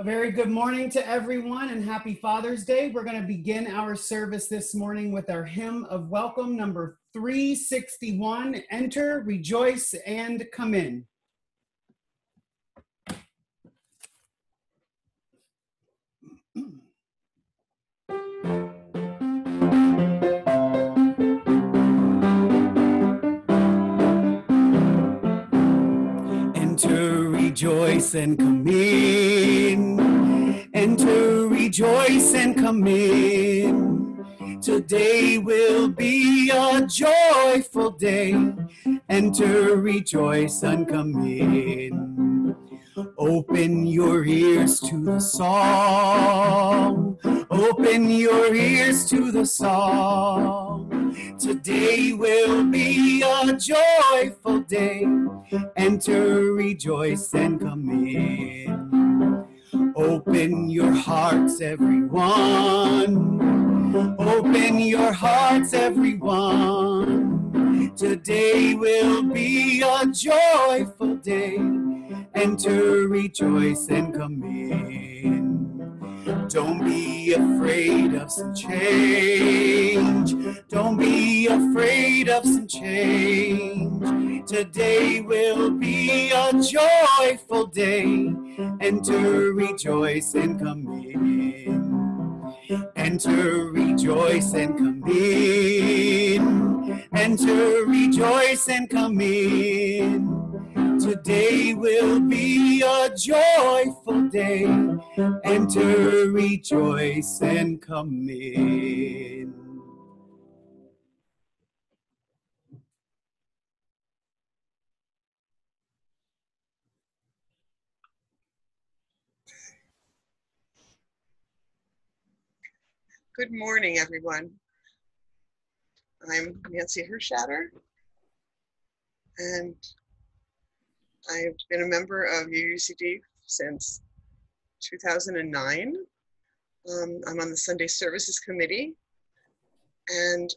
A very good morning to everyone and happy Father's Day. We're going to begin our service this morning with our hymn of welcome, number 361, Enter, Rejoice, and Come In. Enter, rejoice, and come in. Enter, rejoice, and come in. Today will be a joyful day. Enter, rejoice, and come in. Open your ears to the song. Open your ears to the song. Today will be a joyful day. Enter, rejoice, and come in. Open your hearts, everyone. Open your hearts, everyone. Today will be a joyful day. Enter, rejoice, and come in. Don't be afraid of some change. Don't be afraid of some change. Today will be a joyful day. Enter, rejoice, and come in. Enter, rejoice, and come in. Enter, rejoice, and come in. Today will be a joyful day. Enter, rejoice, and come in. Good morning, everyone. I'm Nancy Hershatter, and I've been a member of UUCD since 2009. I'm on the Sunday Services Committee, and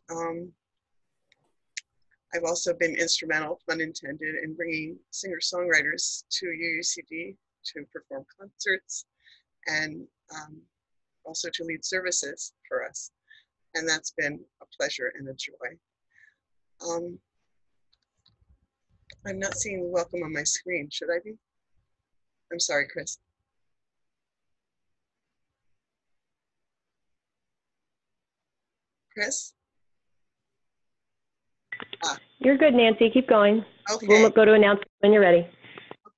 I've also been instrumental, pun intended, in bringing singer-songwriters to UUCD to perform concerts and also to lead services for us. And that's been a pleasure and a joy. I'm not seeing the welcome on my screen. Should I be? I'm sorry, Chris. Chris? You're good, Nancy. Keep going. Okay. We'll go to announcement when you're ready.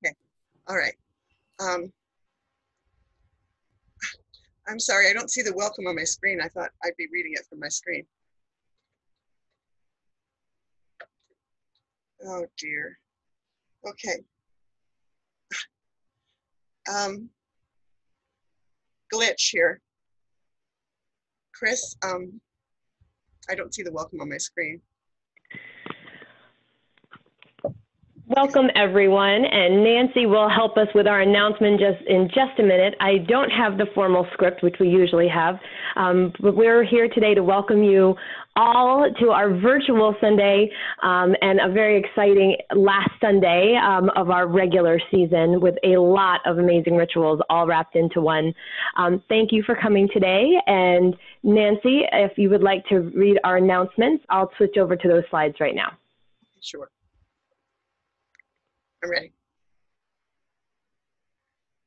Okay. All right. I'm sorry, I don't see the welcome on my screen. I thought I'd be reading it from my screen. Oh dear. Okay. Glitch here. Chris, I don't see the welcome on my screen. Welcome, everyone, and Nancy will help us with our announcement in just a minute. I don't have the formal script, which we usually have, but we're here today to welcome you all to our virtual Sunday and a very exciting last Sunday of our regular season with a lot of amazing rituals all wrapped into one. Thank you for coming today, and Nancy, if you would like to read our announcements, I'll switch over to those slides right now. Sure. I'm ready.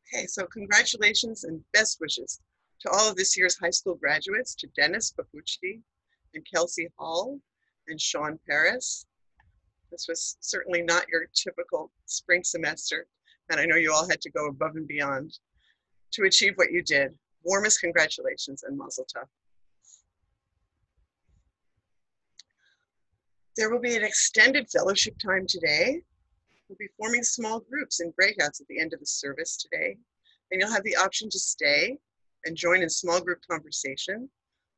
Okay, so congratulations and best wishes to all of this year's high school graduates, to Dennis Papucci and Kelsey Hall and Sean Paris. This was certainly not your typical spring semester, and I know you all had to go above and beyond to achieve what you did. Warmest congratulations and mazel tov. There will be an extended fellowship time today. We'll be forming small groups and breakouts at the end of the service today, and you'll have the option to stay and join in small group conversation.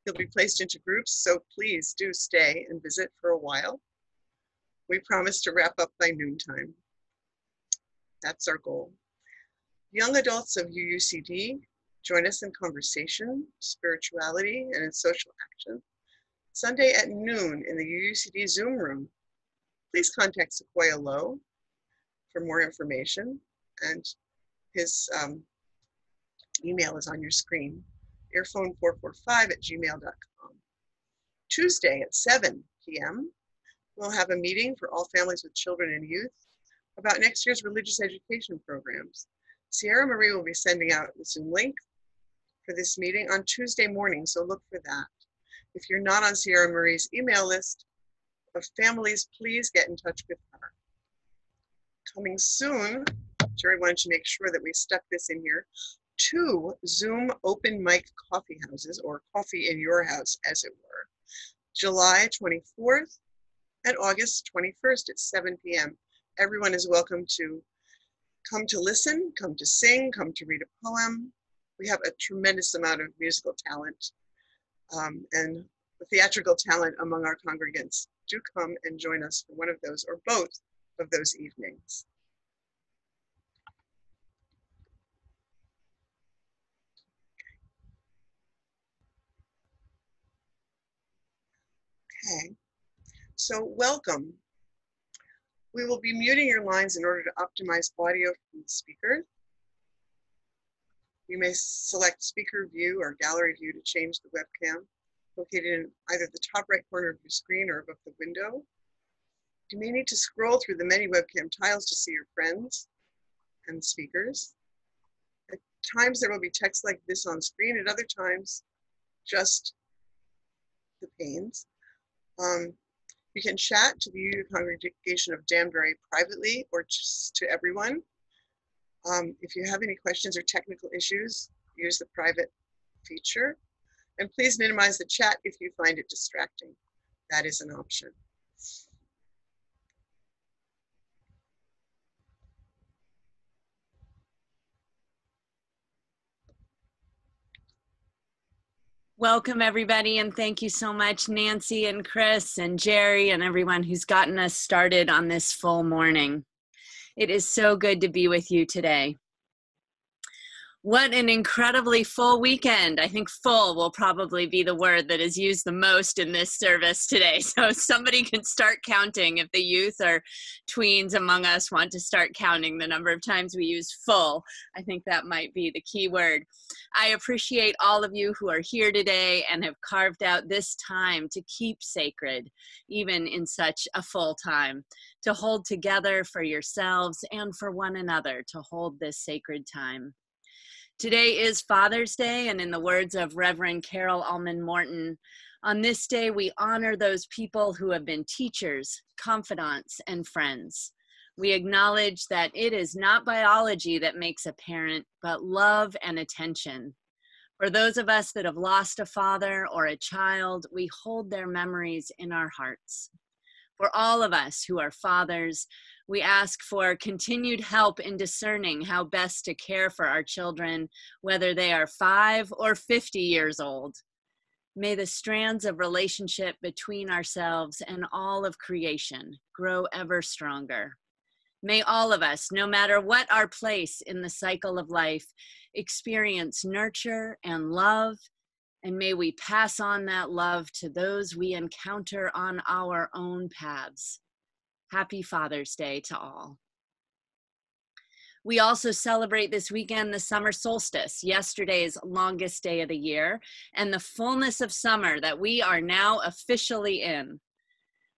You'll be placed into groups, so please do stay and visit for a while. We promise to wrap up by noontime. That's our goal. Young adults of UUCD, join us in conversation, spirituality, and in social action. Sunday at noon in the UUCD Zoom room. Please contact Sequoia Lowe for more information, and his email is on your screen, earphone445@gmail.com. Tuesday at 7 p.m., we'll have a meeting for all families with children and youth about next year's religious education programs. Sierra Marie will be sending out the Zoom link for this meeting on Tuesday morning, so look for that. If you're not on Sierra Marie's email list of families, please get in touch with her. Coming soon, Jerry wanted to make sure that we stuck this in here, 2 Zoom open mic coffee houses, or coffee in your house, as it were, July 24th and August 21st at 7 p.m. Everyone is welcome to come to listen, come to sing, come to read a poem. We have a tremendous amount of musical talent and theatrical talent among our congregants. Do come and join us for one of those or both of those evenings. Okay, so welcome. We will be muting your lines in order to optimize audio from the speaker. You may select speaker view or gallery view to change the webcam, located in either the top right corner of your screen or above the window. You may need to scroll through the many webcam tiles to see your friends and speakers. At times there will be text like this on screen, at other times just the panes. You can chat to the UU Congregation of Danbury privately or just to everyone. If you have any questions or technical issues, use the private feature. And please minimize the chat if you find it distracting. That is an option. Welcome, everybody, and thank you so much, Nancy and Chris and Jerry and everyone who's gotten us started on this full morning. It is so good to be with you today. What an incredibly full weekend. I think full will probably be the word that is used the most in this service today. So somebody can start counting if the youth or tweens among us want to start counting the number of times we use full. I think that might be the key word. I appreciate all of you who are here today and have carved out this time to keep sacred, even in such a full time, to hold together for yourselves and for one another to hold this sacred time. Today is Father's Day, and in the words of Reverend Carol Allman Morton, on this day we honor those people who have been teachers, confidants, and friends. We acknowledge that it is not biology that makes a parent, but love and attention. For those of us that have lost a father or a child, we hold their memories in our hearts. For all of us who are fathers, we ask for continued help in discerning how best to care for our children, whether they are 5 or 50 years old. May the strands of relationship between ourselves and all of creation grow ever stronger. May all of us, no matter what our place in the cycle of life, experience nurture and love, and may we pass on that love to those we encounter on our own paths. Happy Father's Day to all. We also celebrate this weekend the summer solstice, yesterday's longest day of the year, and the fullness of summer that we are now officially in.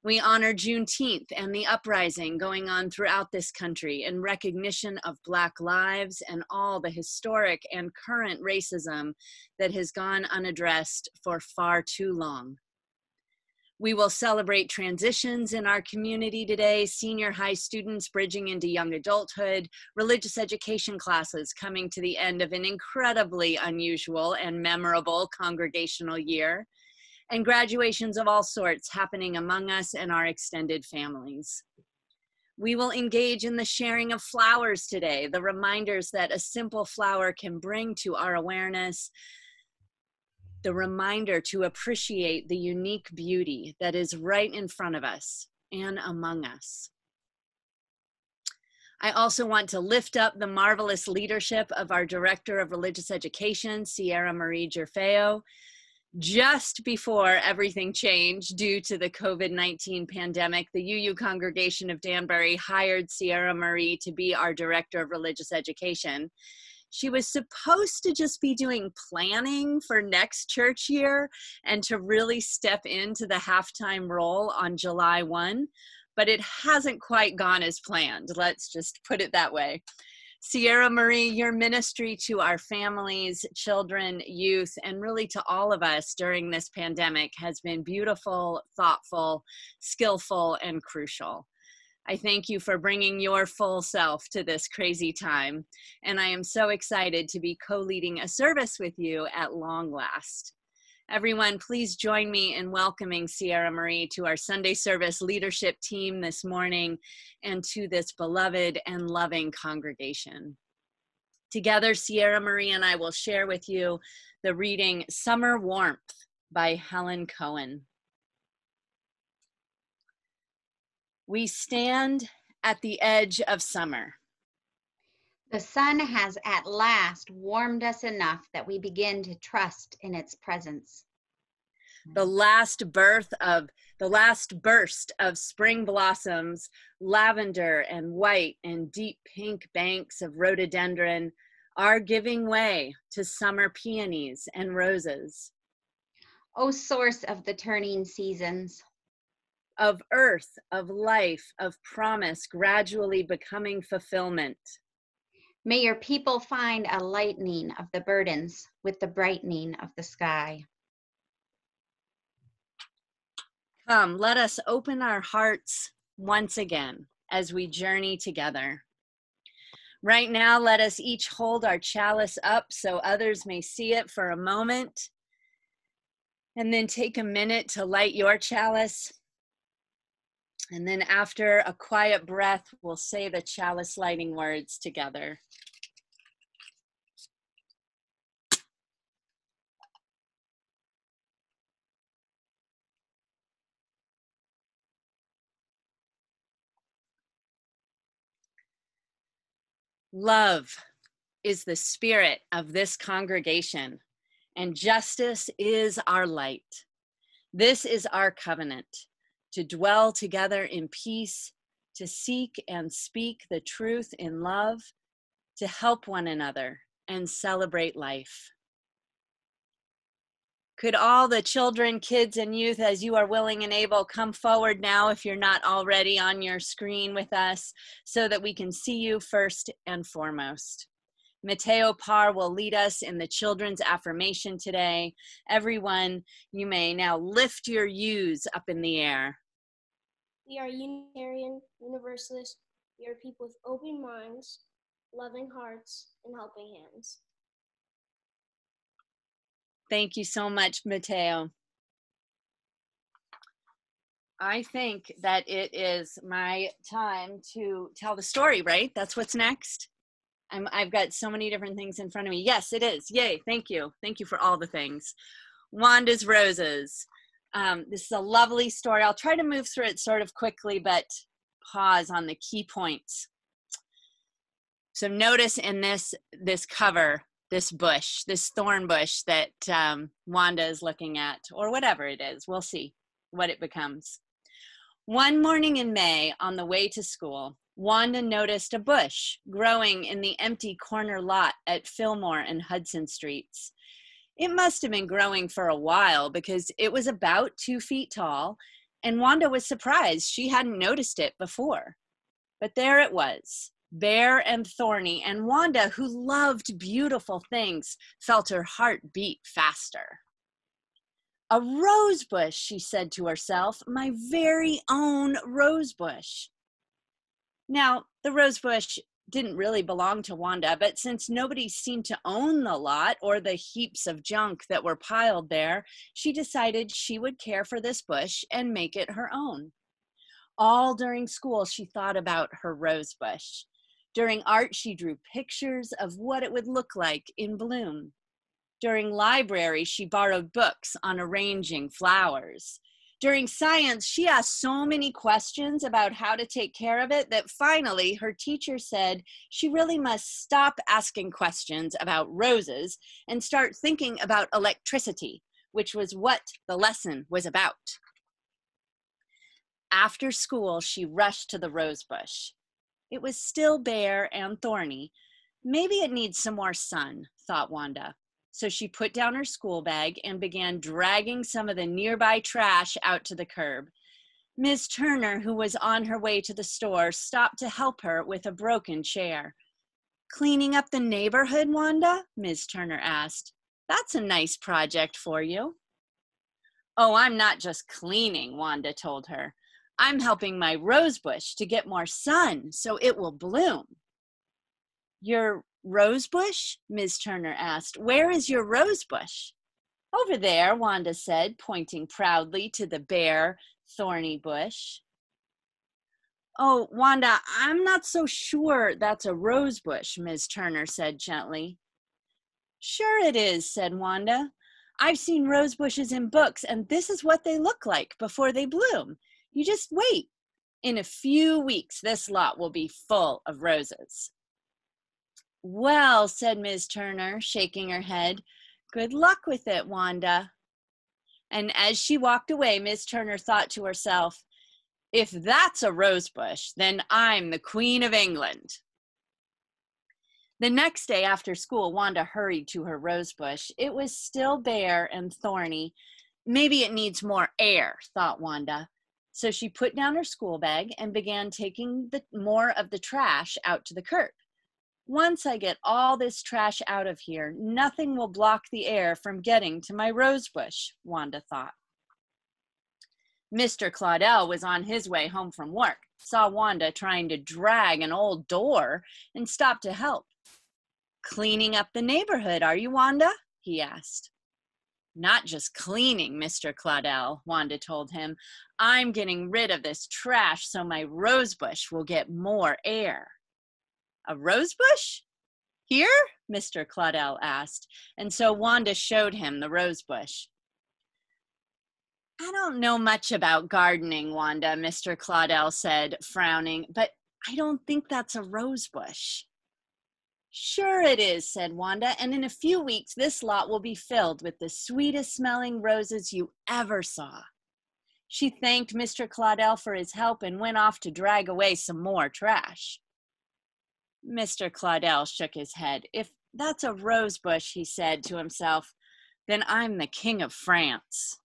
We honor Juneteenth and the uprising going on throughout this country in recognition of Black lives and all the historic and current racism that has gone unaddressed for far too long. We will celebrate transitions in our community today, senior high students bridging into young adulthood, religious education classes coming to the end of an incredibly unusual and memorable congregational year, and graduations of all sorts happening among us and our extended families. We will engage in the sharing of flowers today, the reminders that a simple flower can bring to our awareness, the reminder to appreciate the unique beauty that is right in front of us and among us. I also want to lift up the marvelous leadership of our Director of Religious Education, Sierra Marie Gerfao. Just before everything changed due to the COVID-19 pandemic, the UU Congregation of Danbury hired Sierra Marie to be our Director of Religious Education. She was supposed to just be doing planning for next church year and to really step into the halftime role on July 1, but it hasn't quite gone as planned. Let's just put it that way. Sierra Marie, your ministry to our families, children, youth, and really to all of us during this pandemic has been beautiful, thoughtful, skillful, and crucial. I thank you for bringing your full self to this crazy time, and I am so excited to be co-leading a service with you at long last. Everyone, please join me in welcoming Sierra Marie to our Sunday service leadership team this morning and to this beloved and loving congregation. Together, Sierra Marie and I will share with you the reading Summer Warmth by Helen Cowan. We stand at the edge of summer. The sun has at last warmed us enough that we begin to trust in its presence. The last burst of spring blossoms, lavender and white and deep pink banks of rhododendron are giving way to summer peonies and roses. O source of the turning seasons, of earth, of life, of promise gradually becoming fulfillment. may your people find a lightening of the burdens with the brightening of the sky. Come, let us open our hearts once again as we journey together. Right now, let us each hold our chalice up so others may see it for a moment, and then take a minute to light your chalice. And then after a quiet breath, we'll say the chalice lighting words together. Love is the spirit of this congregation, and justice is our light. This is our covenant, to dwell together in peace, to seek and speak the truth in love, to help one another and celebrate life. Could all the children, kids, and youth, as you are willing and able, come forward now if you're not already on your screen with us so that we can see you first and foremost. Mateo Parr will lead us in the children's affirmation today. Everyone, you may now lift your U's up in the air. We are Unitarian, Universalist. We are people with open minds, loving hearts, and helping hands. Thank you so much, Mateo. I think that it is my time to tell the story, right? That's what's next. I've got so many different things in front of me. Yes, it is. Yay, thank you. Thank you for all the things. Wanda's Roses. This is a lovely story. I'll try to move through it sort of quickly, but pause on the key points. So notice in this cover, this bush, this thorn bush that Wanda is looking at, or whatever it is. We'll see what it becomes. One morning in May, on the way to school, Wanda noticed a bush growing in the empty corner lot at Fillmore and Hudson Streets. It must have been growing for a while because it was about 2 feet tall, and Wanda was surprised she hadn't noticed it before. But there it was, bare and thorny, and Wanda, who loved beautiful things, felt her heart beat faster. A rose bush, she said to herself, my very own rose bush. Now, the rose bush didn't really belong to Wanda, but since nobody seemed to own the lot or the heaps of junk that were piled there, she decided she would care for this bush and make it her own. All during school, she thought about her rose bush. During art, she drew pictures of what it would look like in bloom. During library, she borrowed books on arranging flowers. During science, she asked so many questions about how to take care of it that finally her teacher said she really must stop asking questions about roses and start thinking about electricity, which was what the lesson was about. After school, she rushed to the rose bush. It was still bare and thorny, Maybe it needs some more sun, thought Wanda. So she put down her school bag and began dragging some of the nearby trash out to the curb. Miss Turner, who was on her way to the store, stopped to help her with a broken chair. Cleaning up the neighborhood, Wanda? Ms. Turner asked. That's a nice project for you. Oh, I'm not just cleaning, Wanda told her. I'm helping my rose bush to get more sun so it will bloom. Your rose bush? Ms. Turner asked. Where is your rose bush? Over there, Wanda said, pointing proudly to the bare, thorny bush. Oh, Wanda, I'm not so sure that's a rose bush, Ms. Turner said gently. Sure it is, said Wanda. I've seen rose bushes in books, and this is what they look like before they bloom. You just wait. In a few weeks, this lot will be full of roses. Well, said Ms. Turner, shaking her head, good luck with it, Wanda. And as she walked away, Ms. Turner thought to herself, if that's a rose bush, then I'm the Queen of England. The next day after school, Wanda hurried to her rose bush. It was still bare and thorny. Maybe it needs more air, thought Wanda. So she put down her school bag and began taking more of the trash out to the curb. Once I get all this trash out of here, nothing will block the air from getting to my rose bush, Wanda thought. Mr. Claudel was on his way home from work, saw Wanda trying to drag an old door, and stopped to help. Cleaning up the neighborhood, are you, Wanda? He asked. Not just cleaning, Mr. Claudel, Wanda told him. I'm getting rid of this trash so my rose bush will get more air. A rose bush? Here? Mr. Claudel asked, and so Wanda showed him the rose bush. I don't know much about gardening, Wanda, Mr. Claudel said, frowning, but I don't think that's a rose bush. Sure it is, said Wanda, and in a few weeks this lot will be filled with the sweetest smelling roses you ever saw. She thanked Mr. Claudel for his help and went off to drag away some more trash. Mr. Claudel shook his head. If that's a rose bush, he said to himself, then I'm the King of France.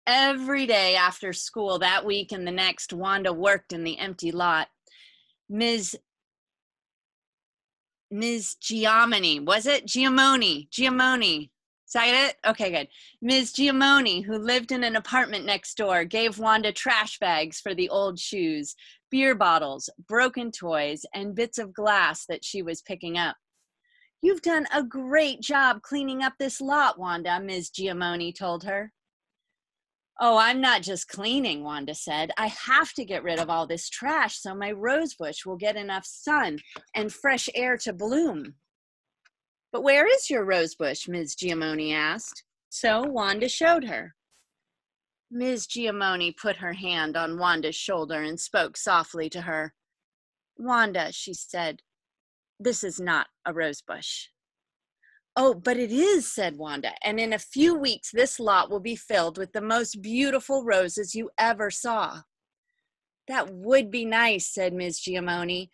Every day after school that week and the next, Wanda worked in the empty lot. Ms. Giamoni, was it? Giamoni. Is that it? Okay, good. Ms. Giamoni, who lived in an apartment next door, gave Wanda trash bags for the old shoes, beer bottles, broken toys, and bits of glass that she was picking up. You've done a great job cleaning up this lot, Wanda, Ms. Giamoni told her. Oh, I'm not just cleaning, Wanda said. I have to get rid of all this trash so my rose bush will get enough sun and fresh air to bloom. But where is your rose bush? Ms. Giamoni asked. So Wanda showed her. Ms. Giamoni put her hand on Wanda's shoulder and spoke softly to her. Wanda, she said, this is not a rose bush. Oh, but it is, said Wanda, and in a few weeks this lot will be filled with the most beautiful roses you ever saw. That would be nice, said Ms. Giamoni,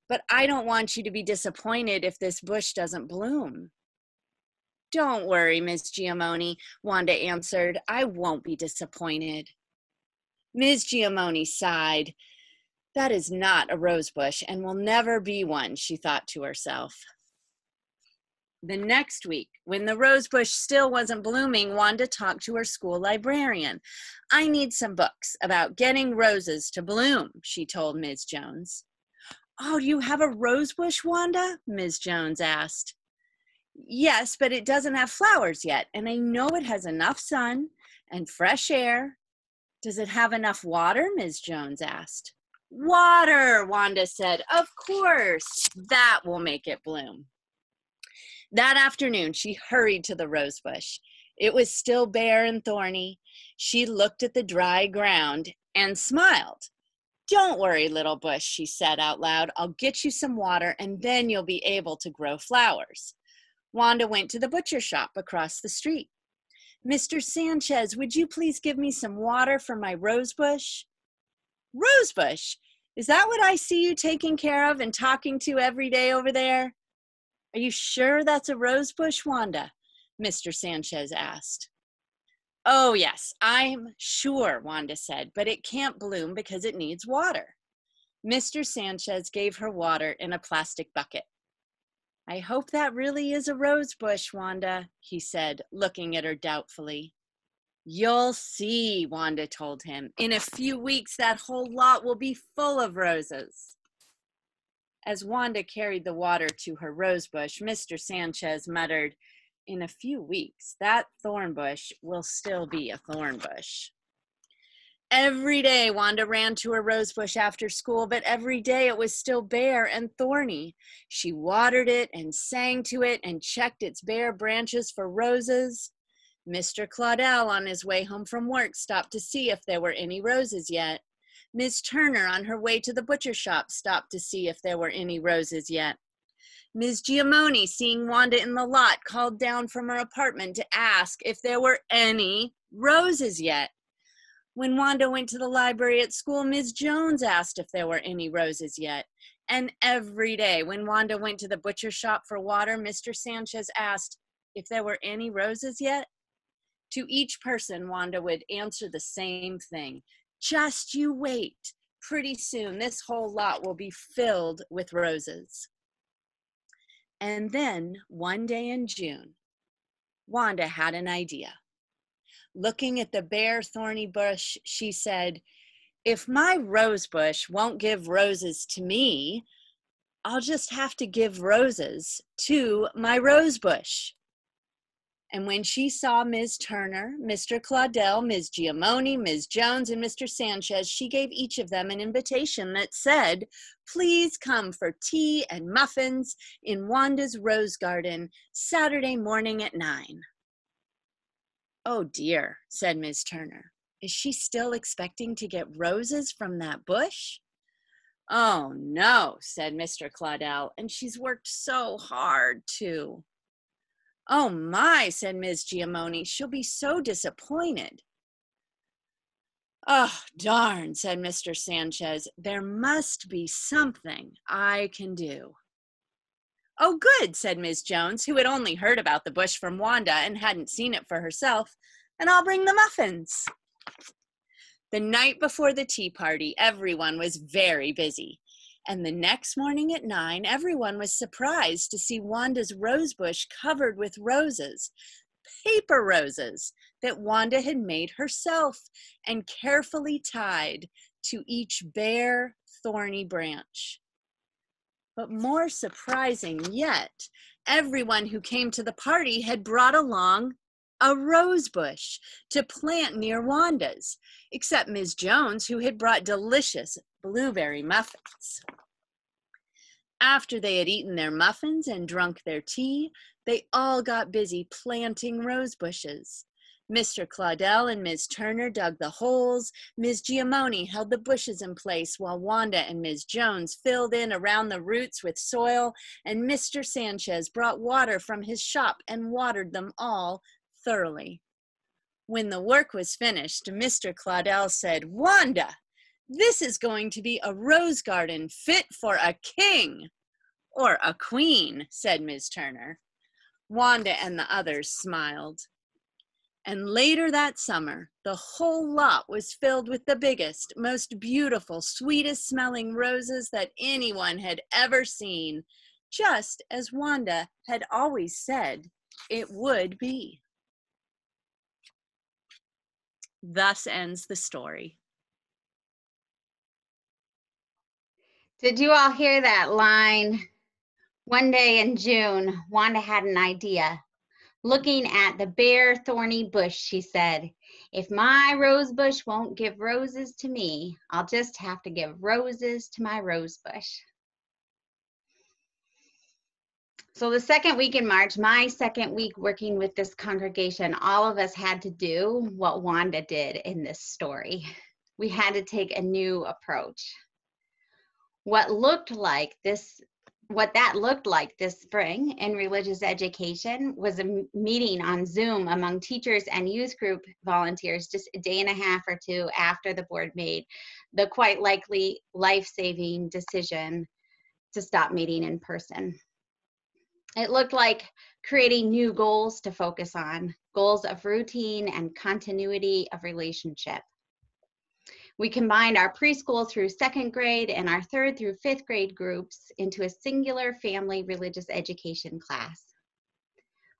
but I don't want you to be disappointed if this bush doesn't bloom. Don't worry, Ms. Giamoni, Wanda answered. I won't be disappointed. Ms. Giamoni sighed. That is not a rose bush and will never be one, she thought to herself. The next week, when the rose bush still wasn't blooming, Wanda talked to her school librarian. I need some books about getting roses to bloom, she told Ms. Jones. Oh, do you have a rose bush, Wanda? Ms. Jones asked. Yes, but it doesn't have flowers yet, and I know it has enough sun and fresh air. Does it have enough water? Ms. Jones asked. Water, Wanda said. Of course, that will make it bloom. That afternoon, she hurried to the rose bush. It was still bare and thorny. She looked at the dry ground and smiled. Don't worry, little bush, she said out loud. I'll get you some water, and then you'll be able to grow flowers. Wanda went to the butcher shop across the street. Mr. Sanchez, would you please give me some water for my rose bush? Rose bush? Is that what I see you taking care of and talking to every day over there? Are you sure that's a rose bush, Wanda? Mr. Sanchez asked. Oh, yes, I'm sure, Wanda said, but it can't bloom because it needs water. Mr. Sanchez gave her water in a plastic bucket. I hope that really is a rose bush, Wanda, he said, looking at her doubtfully. You'll see, Wanda told him. In a few weeks, that whole lot will be full of roses. As Wanda carried the water to her rose bush, Mr. Sanchez muttered, in a few weeks, that thorn bush will still be a thorn bush. Every day, Wanda ran to her rose bush after school, but every day it was still bare and thorny. She watered it and sang to it and checked its bare branches for roses. Mr. Claudel, on his way home from work, stopped to see if there were any roses yet. Ms. Turner, on her way to the butcher shop, stopped to see if there were any roses yet. Ms. Giamoni, seeing Wanda in the lot, called down from her apartment to ask if there were any roses yet. When Wanda went to the library at school, Ms. Jones asked if there were any roses yet. And every day when Wanda went to the butcher shop for water, Mr. Sanchez asked if there were any roses yet. To each person, Wanda would answer the same thing. Just you wait. Pretty soon, this whole lot will be filled with roses. And then, one day in June, Wanda had an idea. Looking at the bare, thorny bush, she said, if my rose bush won't give roses to me, I'll just have to give roses to my rose bush. And when she saw Ms. Turner, Mr. Claudel, Ms. Giamoni, Ms. Jones, and Mr. Sanchez, she gave each of them an invitation that said, please come for tea and muffins in Wanda's rose garden Saturday morning at 9. Oh dear, said Ms. Turner. Is she still expecting to get roses from that bush? Oh no, said Mr. Claudel, and she's worked so hard too. Oh my, said Ms. Giamoni, she'll be so disappointed. Oh, darn, said Mr. Sanchez, there must be something I can do. Oh, good, said Ms. Jones, who had only heard about the bush from Wanda and hadn't seen it for herself, and I'll bring the muffins. The night before the tea party, everyone was very busy. And the next morning at 9, everyone was surprised to see Wanda's rose bush covered with roses, paper roses that Wanda had made herself and carefully tied to each bare, thorny branch. But more surprising yet, everyone who came to the party had brought along a rose bush to plant near Wanda's, except Ms. Jones, who had brought delicious blueberry muffins. After they had eaten their muffins and drunk their tea, they all got busy planting rose bushes. Mr. Claudel and Ms. Turner dug the holes. Ms. Giamoni held the bushes in place while Wanda and Ms. Jones filled in around the roots with soil, and Mr. Sanchez brought water from his shop and watered them all thoroughly. When the work was finished, Mr. Claudel said, Wanda, this is going to be a rose garden fit for a king. Or a queen, said Ms. Turner. Wanda and the others smiled. And later that summer, the whole lot was filled with the biggest, most beautiful, sweetest smelling roses that anyone had ever seen, just as Wanda had always said it would be. Thus ends the story. Did you all hear that line? One day in June, Wanda had an idea. Looking at the bare, thorny bush, she said, if my rose bush won't give roses to me, I'll just have to give roses to my rose bush. So the second week in March, my second week working with this congregation, all of us had to do what Wanda did in this story. We had to take a new approach. What looked like this what that looked like this spring in religious education was a meeting on Zoom among teachers and youth group volunteers just a day and a half or two after the board made the quite likely life-saving decision to stop meeting in person. It looked like creating new goals to focus on, goals of routine and continuity of relationship. We combined our preschool through second grade and our third through fifth grade groups into a singular family religious education class.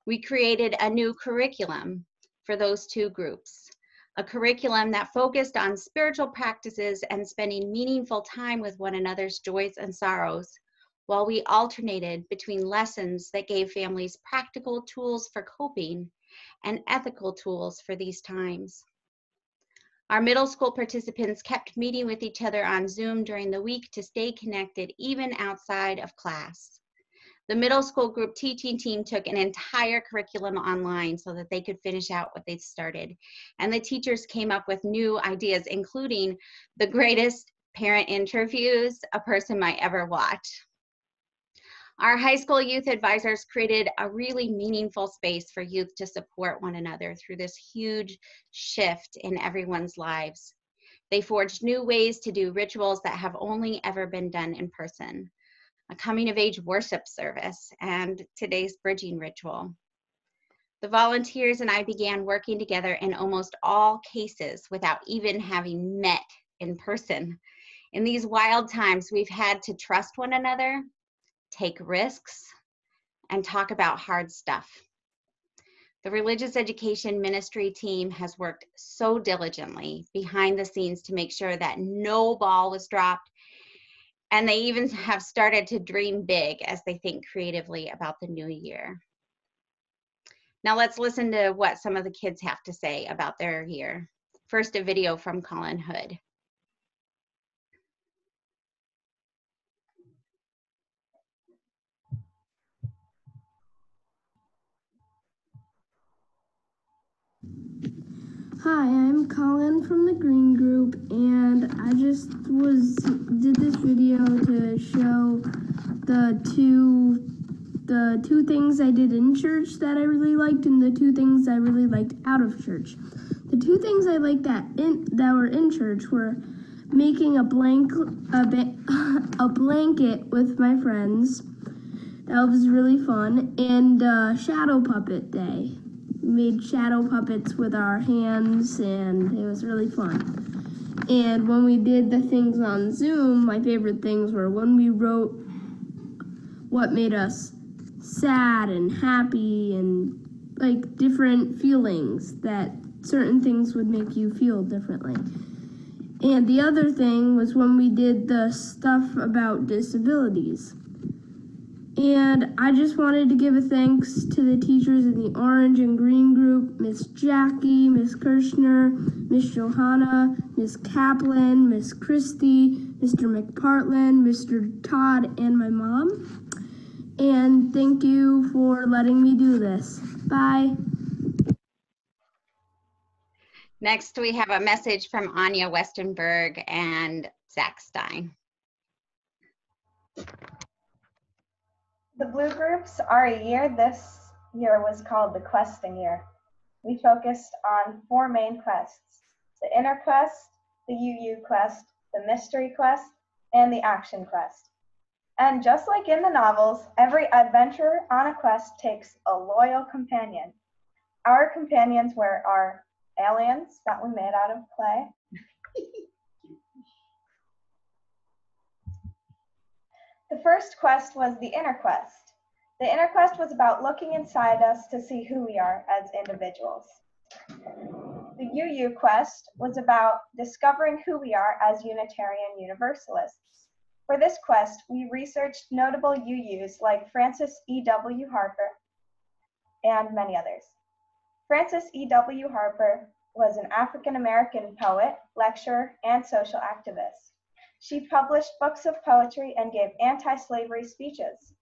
We created a new curriculum for those two groups, a curriculum that focused on spiritual practices and spending meaningful time with one another's joys and sorrows, while we alternated between lessons that gave families practical tools for coping and ethical tools for these times. Our middle school participants kept meeting with each other on Zoom during the week to stay connected even outside of class. The middle school group teaching team took an entire curriculum online so that they could finish out what they'd started. And the teachers came up with new ideas, including the greatest parent interviews a person might ever watch. Our high school youth advisors created a really meaningful space for youth to support one another through this huge shift in everyone's lives. They forged new ways to do rituals that have only ever been done in person, a coming of age worship service, and today's bridging ritual. The volunteers and I began working together in almost all cases without even having met in person. In these wild times, we've had to trust one another, take risks, and talk about hard stuff. The religious education ministry team has worked so diligently behind the scenes to make sure that no ball was dropped, and they even have started to dream big as they think creatively about the new year. Now let's listen to what some of the kids have to say about their year. First, a video from Colin Hood. Hi, I'm Colin from the Green Group, and I just did this video to show the two things I did in church that I really liked and the two things I really liked out of church. The two things I liked that were in church were making a blanket with my friends. That was really fun, and shadow puppet day. We made shadow puppets with our hands, and it was really fun. And when we did the things on Zoom, my favorite things were when we wrote what made us sad and happy and like different feelings, that certain things would make you feel differently. And the other thing was when we did the stuff about disabilities. And I just wanted to give a thanks to the teachers in the orange and green group, Miss Jackie, Miss Kirshner, Miss Johanna, Miss Kaplan, Miss Christie, Mr. McPartland, Mr. Todd, and my mom. And thank you for letting me do this. Bye. Next, we have a message from Anya Westenberg and Zach Stein. The Blue Groups are a year. This year was called the Questing Year. We focused on 4 main quests: the Inner Quest, the UU Quest, the Mystery Quest, and the Action Quest. And just like in the novels, every adventurer on a quest takes a loyal companion. Our companions were our aliens that we made out of clay, The first quest was the Inner Quest. The Inner Quest was about looking inside us to see who we are as individuals. The UU Quest was about discovering who we are as Unitarian Universalists. For this quest, we researched notable UUs like Francis E.W. Harper and many others. Francis E.W. Harper was an African-American poet, lecturer, and social activist. She published books of poetry and gave anti-slavery speeches.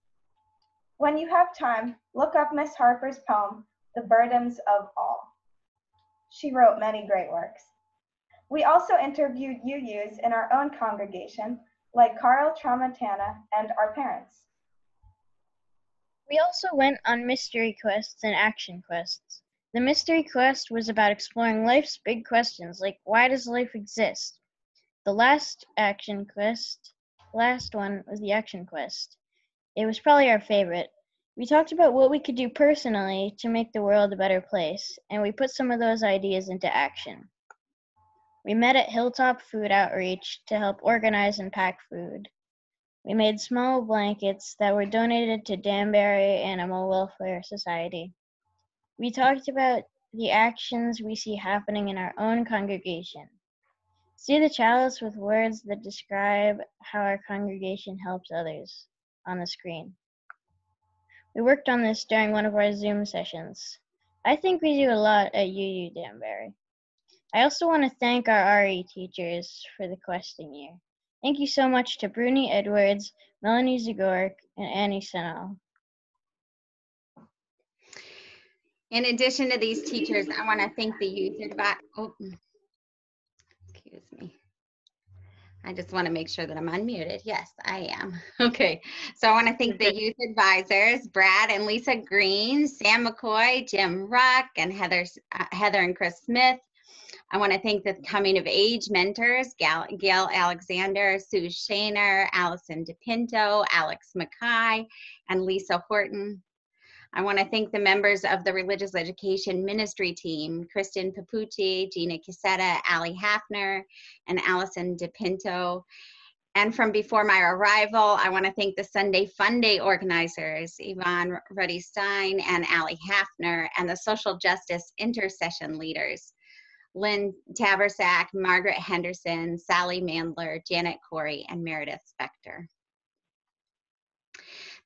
When you have time, look up Miss Harper's poem, The Burdens of All. She wrote many great works. We also interviewed UUs in our own congregation, like Carl Tramontana and our parents. We also went on mystery quests and action quests. The mystery quest was about exploring life's big questions, like why does life exist? The last one was the action quest. It was probably our favorite. We talked about what we could do personally to make the world a better place, and we put some of those ideas into action. We met at Hilltop Food Outreach to help organize and pack food. We made small blankets that were donated to Danbury Animal Welfare Society. We talked about the actions we see happening in our own congregation. See the chalice with words that describe how our congregation helps others on the screen. We worked on this during one of our Zoom sessions. I think we do a lot at UU Danbury. I also want to thank our RE teachers for the questing year. Thank you so much to Bruni Edwards, Melanie Zagorek, and Annie Sennell. In addition to these teachers, I want to thank the youth advisors. Oh, excuse me. I just want to make sure that I'm unmuted. Yes, I am. Okay, so I want to thank the youth advisors, Brad and Lisa Green, Sam McCoy, Jim Ruck, and Heather and Chris Smith. I want to thank the coming of age mentors, Gail Alexander, Sue Shaner, Allison DePinto, Alex Mackay, and Lisa Horton. I want to thank the members of the Religious Education Ministry team, Kristen Papucci, Gina Casetta, Allie Hafner, and Allison DePinto. And from before my arrival, I want to thank the Sunday Fun Day organizers, Yvonne Ruddy-Stein and Allie Hafner, and the social justice intercession leaders, Lynn Tabersack, Margaret Henderson, Sally Mandler, Janet Corey, and Meredith Spector.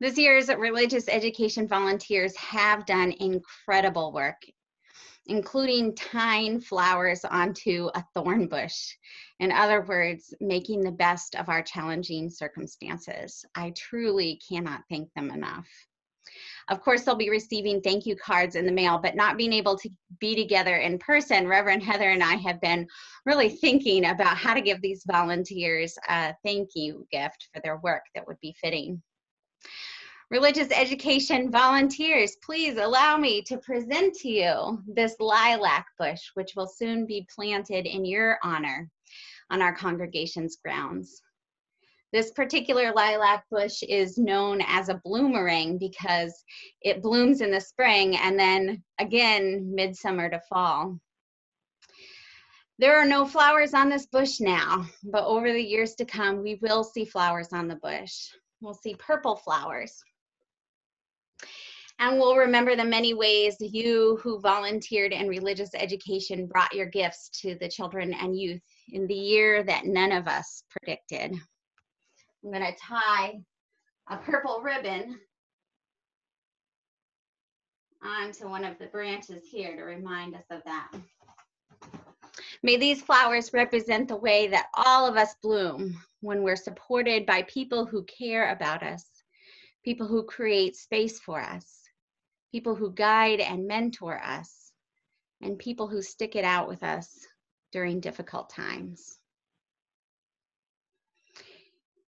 This year's religious education volunteers have done incredible work, including tying flowers onto a thorn bush. In other words, making the best of our challenging circumstances. I truly cannot thank them enough. Of course, they'll be receiving thank you cards in the mail, but not being able to be together in person, Reverend Heather and I have been really thinking about how to give these volunteers a thank you gift for their work that would be fitting. Religious education volunteers, please allow me to present to you this lilac bush, which will soon be planted in your honor on our congregation's grounds. This particular lilac bush is known as a bloomerang because it blooms in the spring and then again midsummer to fall. There are no flowers on this bush now, but over the years to come, we will see flowers on the bush. We'll see purple flowers. And we'll remember the many ways you who volunteered in religious education brought your gifts to the children and youth in the year that none of us predicted. I'm going to tie a purple ribbon onto one of the branches here to remind us of that. May these flowers represent the way that all of us bloom when we're supported by people who care about us, people who create space for us, people who guide and mentor us, and people who stick it out with us during difficult times.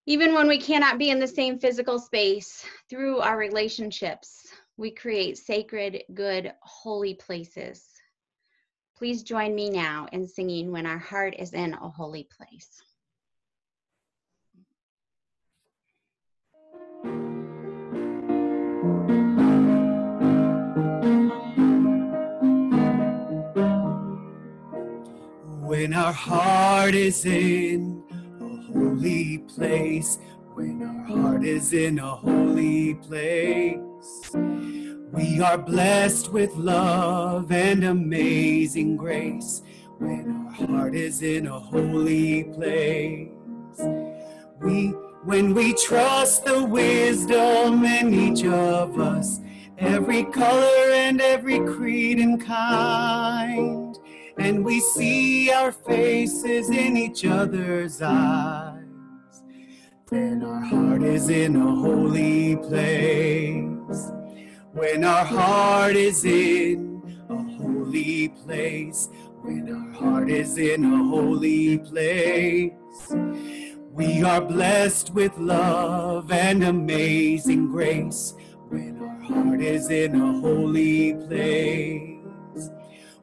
Even when we cannot be in the same physical space, through our relationships, we create sacred, good, holy places. Please join me now in singing When Our Heart is in a Holy Place. When our heart is in a holy place, when our heart is in a holy place, we are blessed with love and amazing grace. When our heart is in a holy place, when we trust the wisdom in each of us, every color and every creed and kind, and we see our faces in each other's eyes, then our heart is in a holy place. When our heart is in a holy place, when our heart is in a holy place, we are blessed with love and amazing grace. When our heart is in a holy place.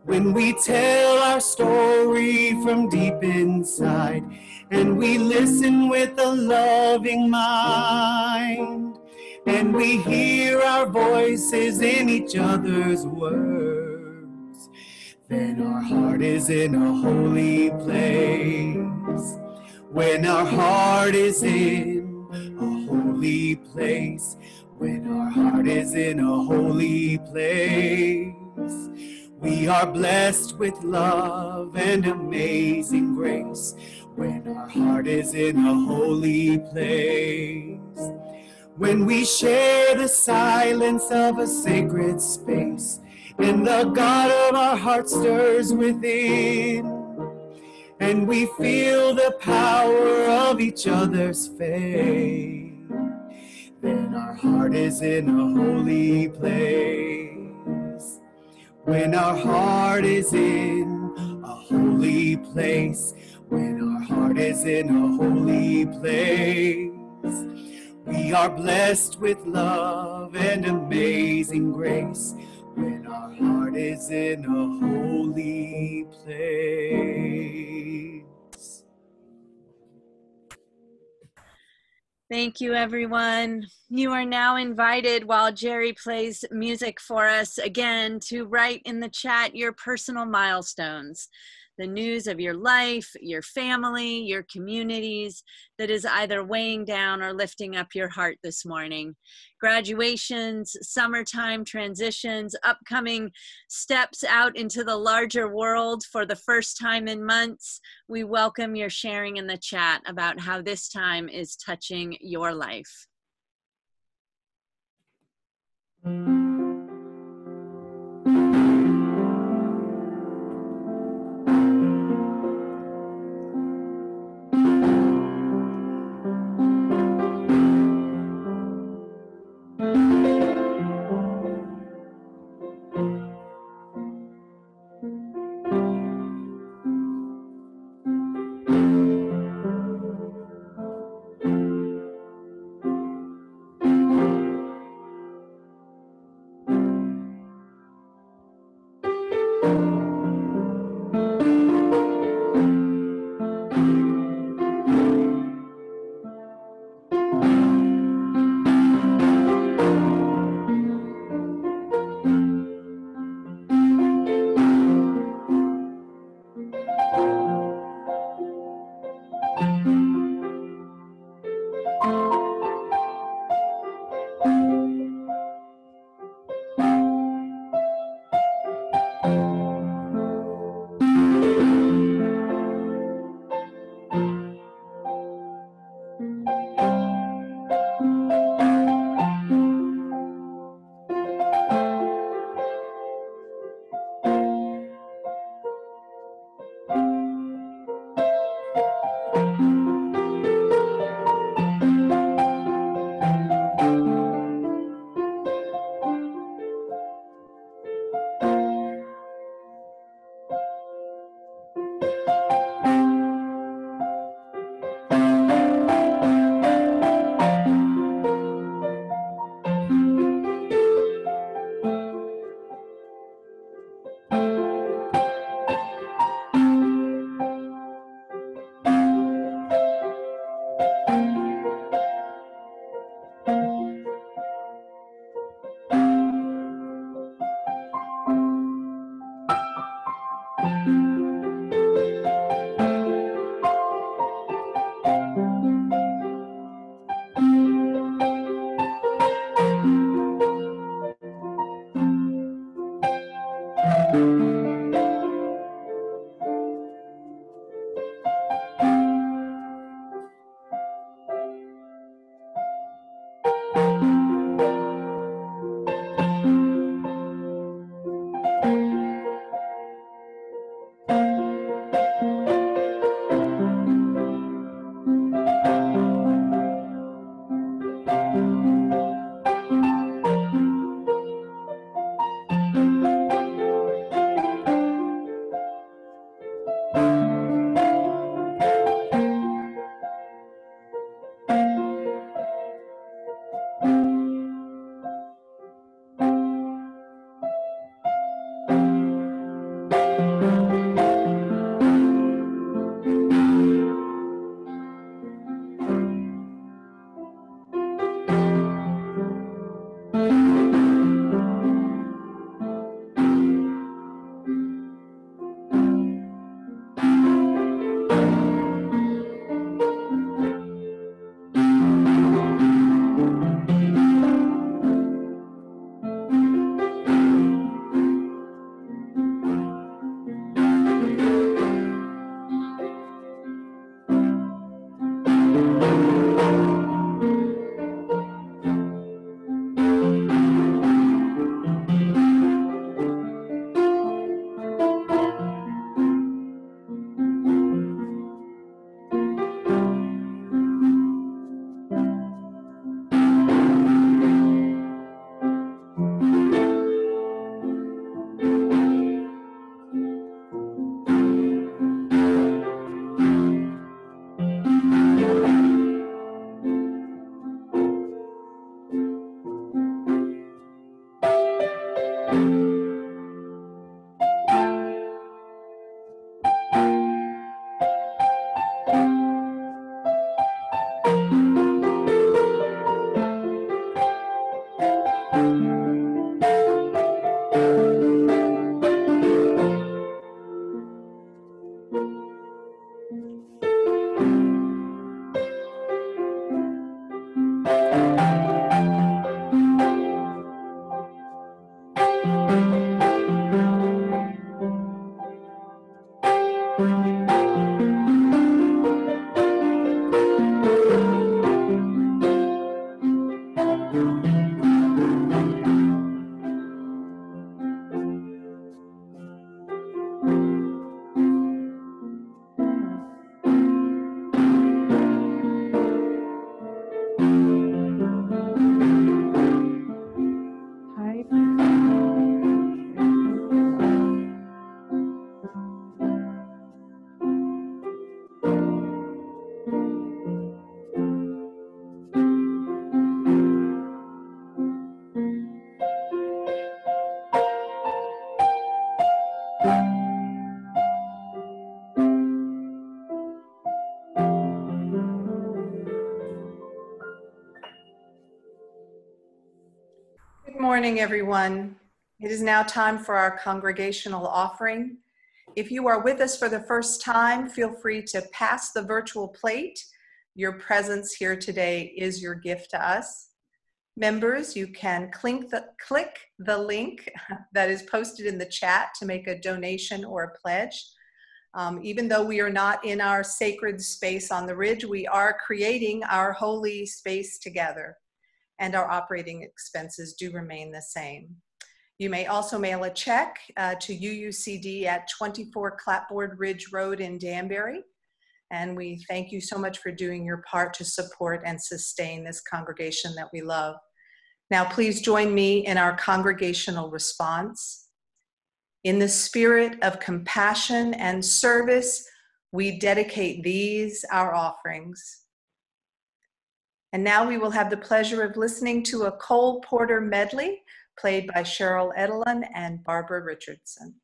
When we tell our story from deep inside, and we listen with a loving mind, and we hear our voices in each other's words, then our heart is in a holy place. When our heart is in a holy place, when our heart is in a holy place, we are blessed with love and amazing grace. When our heart is in a holy place, when we share the silence of a sacred space, and the God of our heart stirs within, and we feel the power of each other's faith, then our heart is in a holy place. When our heart is in a holy place, when our heart is in a holy place, we are blessed with love and amazing grace. When our heart is in a holy place. Thank you, everyone. You are now invited, while Jerry plays music for us, again, to write in the chat your personal milestones, the news of your life, your family, your communities that is either weighing down or lifting up your heart this morning. Graduations, summertime transitions, upcoming steps out into the larger world for the first time in months. We welcome your sharing in the chat about how this time is touching your life. Good morning, everyone. It is now time for our Congregational Offering. If you are with us for the first time, feel free to pass the virtual plate. Your presence here today is your gift to us. Members, you can click the link that is posted in the chat to make a donation or a pledge. Even though we are not in our sacred space on the ridge, we are creating our holy space together, and our operating expenses do remain the same. You may also mail a check to UUCD at 24 Clapboard Ridge Road in Danbury. And we thank you so much for doing your part to support and sustain this congregation that we love. Now, please join me in our congregational response. In the spirit of compassion and service, we dedicate these, our offerings. And now we will have the pleasure of listening to a Cole Porter medley played by Cheryl Edelin and Barbara Richardson.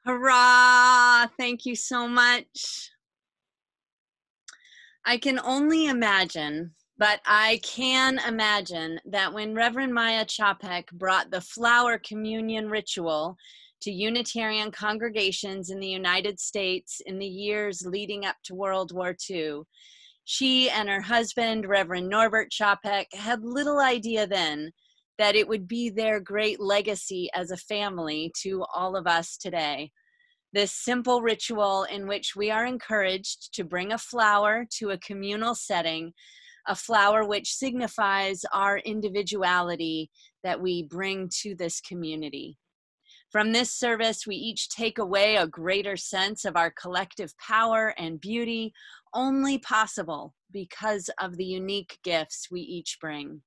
Hurrah! Thank you so much. I can only imagine, but I can imagine that when Reverend Maya Chapek brought the flower communion ritual to Unitarian congregations in the United States in the years leading up to World War II, she and her husband, Reverend Norbert Chapek, had little idea then that it would be their great legacy as a family to all of us today. This simple ritual in which we are encouraged to bring a flower to a communal setting, a flower which signifies our individuality that we bring to this community. From this service, we each take away a greater sense of our collective power and beauty, only possible because of the unique gifts we each bring.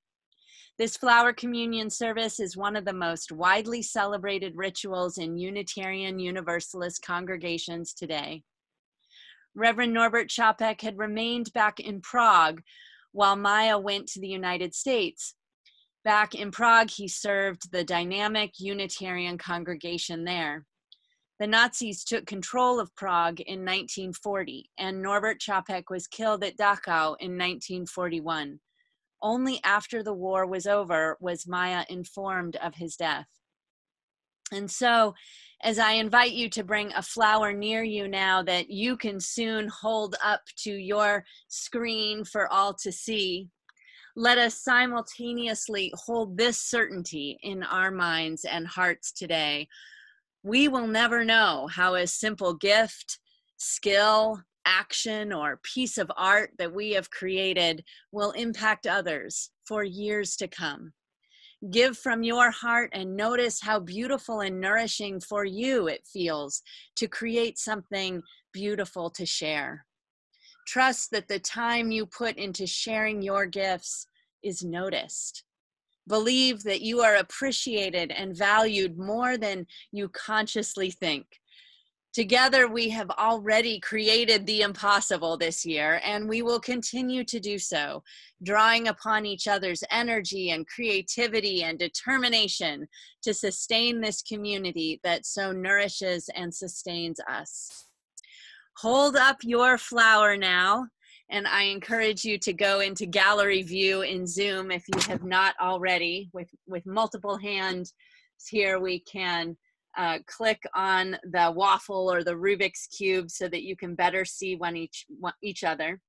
This flower communion service is one of the most widely celebrated rituals in Unitarian Universalist congregations today. Reverend Norbert Chapek had remained back in Prague while Maya went to the United States. Back in Prague, he served the dynamic Unitarian congregation there. The Nazis took control of Prague in 1940, and Norbert Chapek was killed at Dachau in 1941. Only after the war was over was Maya informed of his death. And so, as I invite you to bring a flower near you now that you can soon hold up to your screen for all to see, let us simultaneously hold this certainty in our minds and hearts today. We will never know how a simple gift, skill, action, or piece of art that we have created will impact others for years to come. Give from your heart and notice how beautiful and nourishing for you it feels to create something beautiful to share. Trust that the time you put into sharing your gifts is noticed. Believe that you are appreciated and valued more than you consciously think. Together, we have already created the impossible this year, and we will continue to do so, drawing upon each other's energy and creativity and determination to sustain this community that so nourishes and sustains us. Hold up your flower now, and I encourage you to go into gallery view in Zoom if you have not already. With multiple hands here, we can click on the waffle or the Rubik's Cube so that you can better see each other.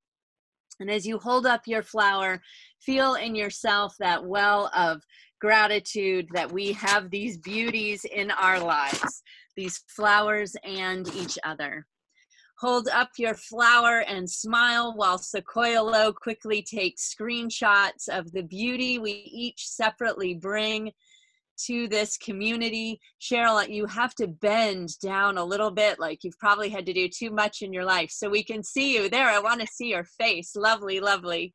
And as you hold up your flower, feel in yourself that well of gratitude that we have these beauties in our lives, these flowers and each other. Hold up your flower and smile while Sequoia Low quickly takes screenshots of the beauty we each separately bring to this community. Cheryl, you have to bend down a little bit, like you've probably had to do too much in your life, so we can see you. There, I want to see your face. Lovely, lovely.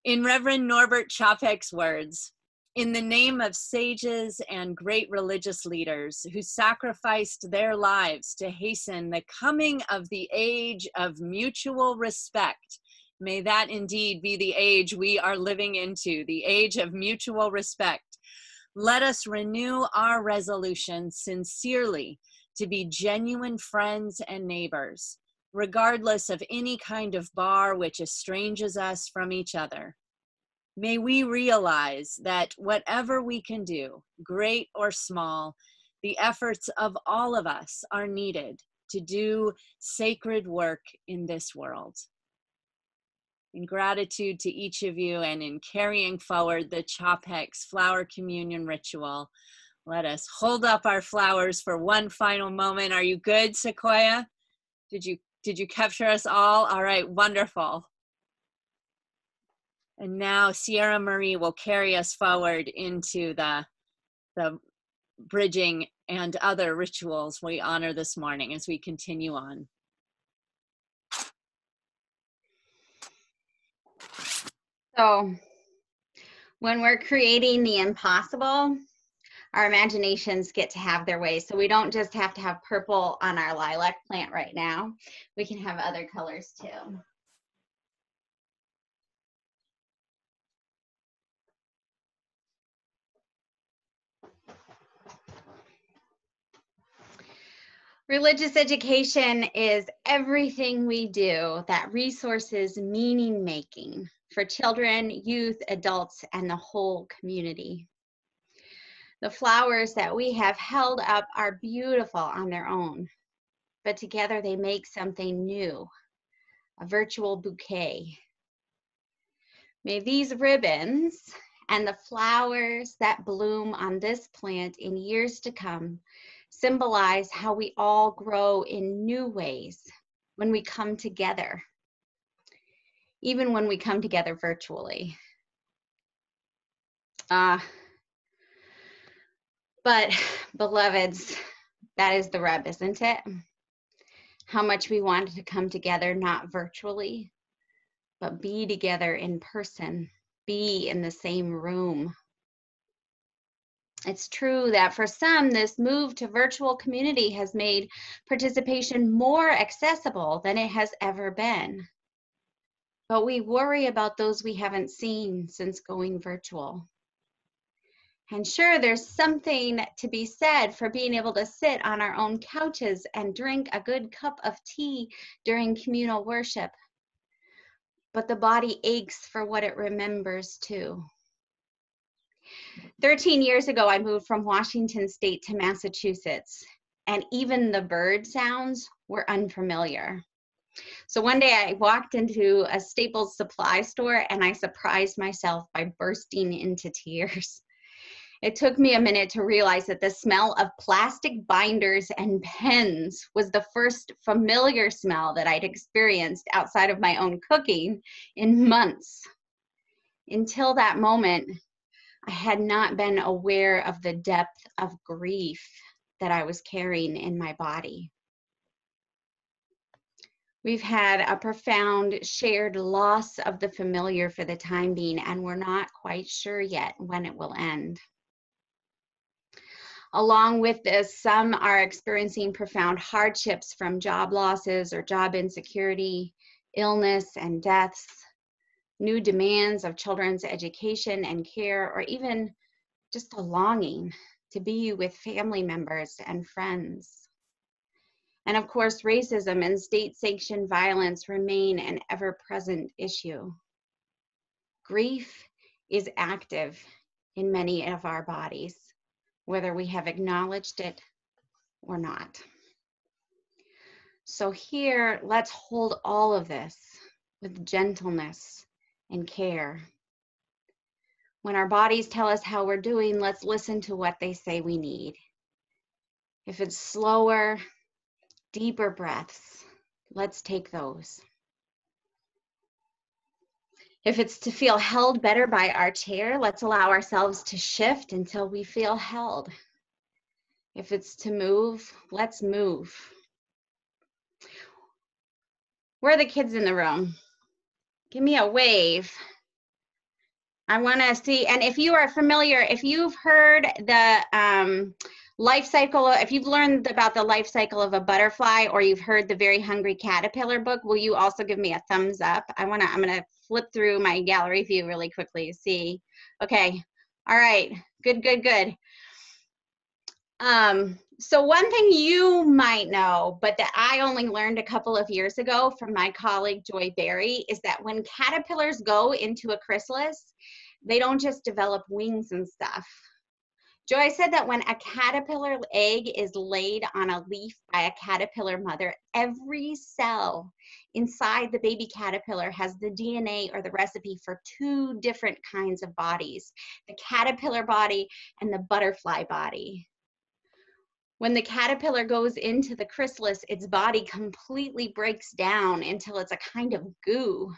In Reverend Norbert Chapek's words, in the name of sages and great religious leaders who sacrificed their lives to hasten the coming of the age of mutual respect, may that indeed be the age we are living into, the age of mutual respect. Let us renew our resolution sincerely to be genuine friends and neighbors, regardless of any kind of bar which estranges us from each other. May we realize that whatever we can do, great or small, the efforts of all of us are needed to do sacred work in this world. In gratitude to each of you and in carrying forward the Chapek's flower communion ritual, let us hold up our flowers for one final moment. Are you good, Sequoia? Did you capture us all? All right, wonderful. And now Sierra Marie will carry us forward into the bridging and other rituals we honor this morning as we continue on. So when we're creating the impossible, our imaginations get to have their way. So we don't just have to have purple on our lilac plant right now. We can have other colors too. Religious education is everything we do that resources meaning making for children, youth, adults, and the whole community. The flowers that we have held up are beautiful on their own, but together they make something new, a virtual bouquet. May these ribbons and the flowers that bloom on this plant in years to come symbolize how we all grow in new ways when we come together, even when we come together virtually. But beloveds, that is the rub, isn't it? How much we wanted to come together, not virtually, but be together in person, be in the same room. It's true that for some, this move to virtual community has made participation more accessible than it has ever been. But we worry about those we haven't seen since going virtual. And sure, there's something to be said for being able to sit on our own couches and drink a good cup of tea during communal worship. But the body aches for what it remembers too. 13 years ago, I moved from Washington State to Massachusetts, and even the bird sounds were unfamiliar. So one day I walked into a Staples supply store and I surprised myself by bursting into tears. It took me a minute to realize that the smell of plastic binders and pens was the first familiar smell that I'd experienced outside of my own cooking in months. Until that moment, I had not been aware of the depth of grief that I was carrying in my body. We've had a profound shared loss of the familiar for the time being, and we're not quite sure yet when it will end. Along with this, some are experiencing profound hardships from job losses or job insecurity, illness and deaths, new demands of children's education and care, or even just a longing to be with family members and friends. And of course, racism and state-sanctioned violence remain an ever-present issue. Grief is active in many of our bodies, whether we have acknowledged it or not. So here, let's hold all of this with gentleness and care. When our bodies tell us how we're doing, let's listen to what they say we need. If it's slower, deeper breaths, let's take those. If it's to feel held better by our chair, let's allow ourselves to shift until we feel held. If it's to move, let's move. Where are the kids in the room? Give me a wave. I want to see, and if you are familiar, if you've heard the life cycle, if you've learned about the life cycle of a butterfly, or you've heard the Very Hungry Caterpillar book, will you also give me a thumbs up? I'm gonna flip through my gallery view really quickly to see. Okay, all right, good, good, good. So one thing you might know, but that I only learned a couple of years ago from my colleague Joy Berry, is that when caterpillars go into a chrysalis, they don't just develop wings and stuff. Joy said that when a caterpillar egg is laid on a leaf by a caterpillar mother, every cell inside the baby caterpillar has the DNA or the recipe for 2 different kinds of bodies, the caterpillar body and the butterfly body. When the caterpillar goes into the chrysalis, its body completely breaks down until it's a kind of goo.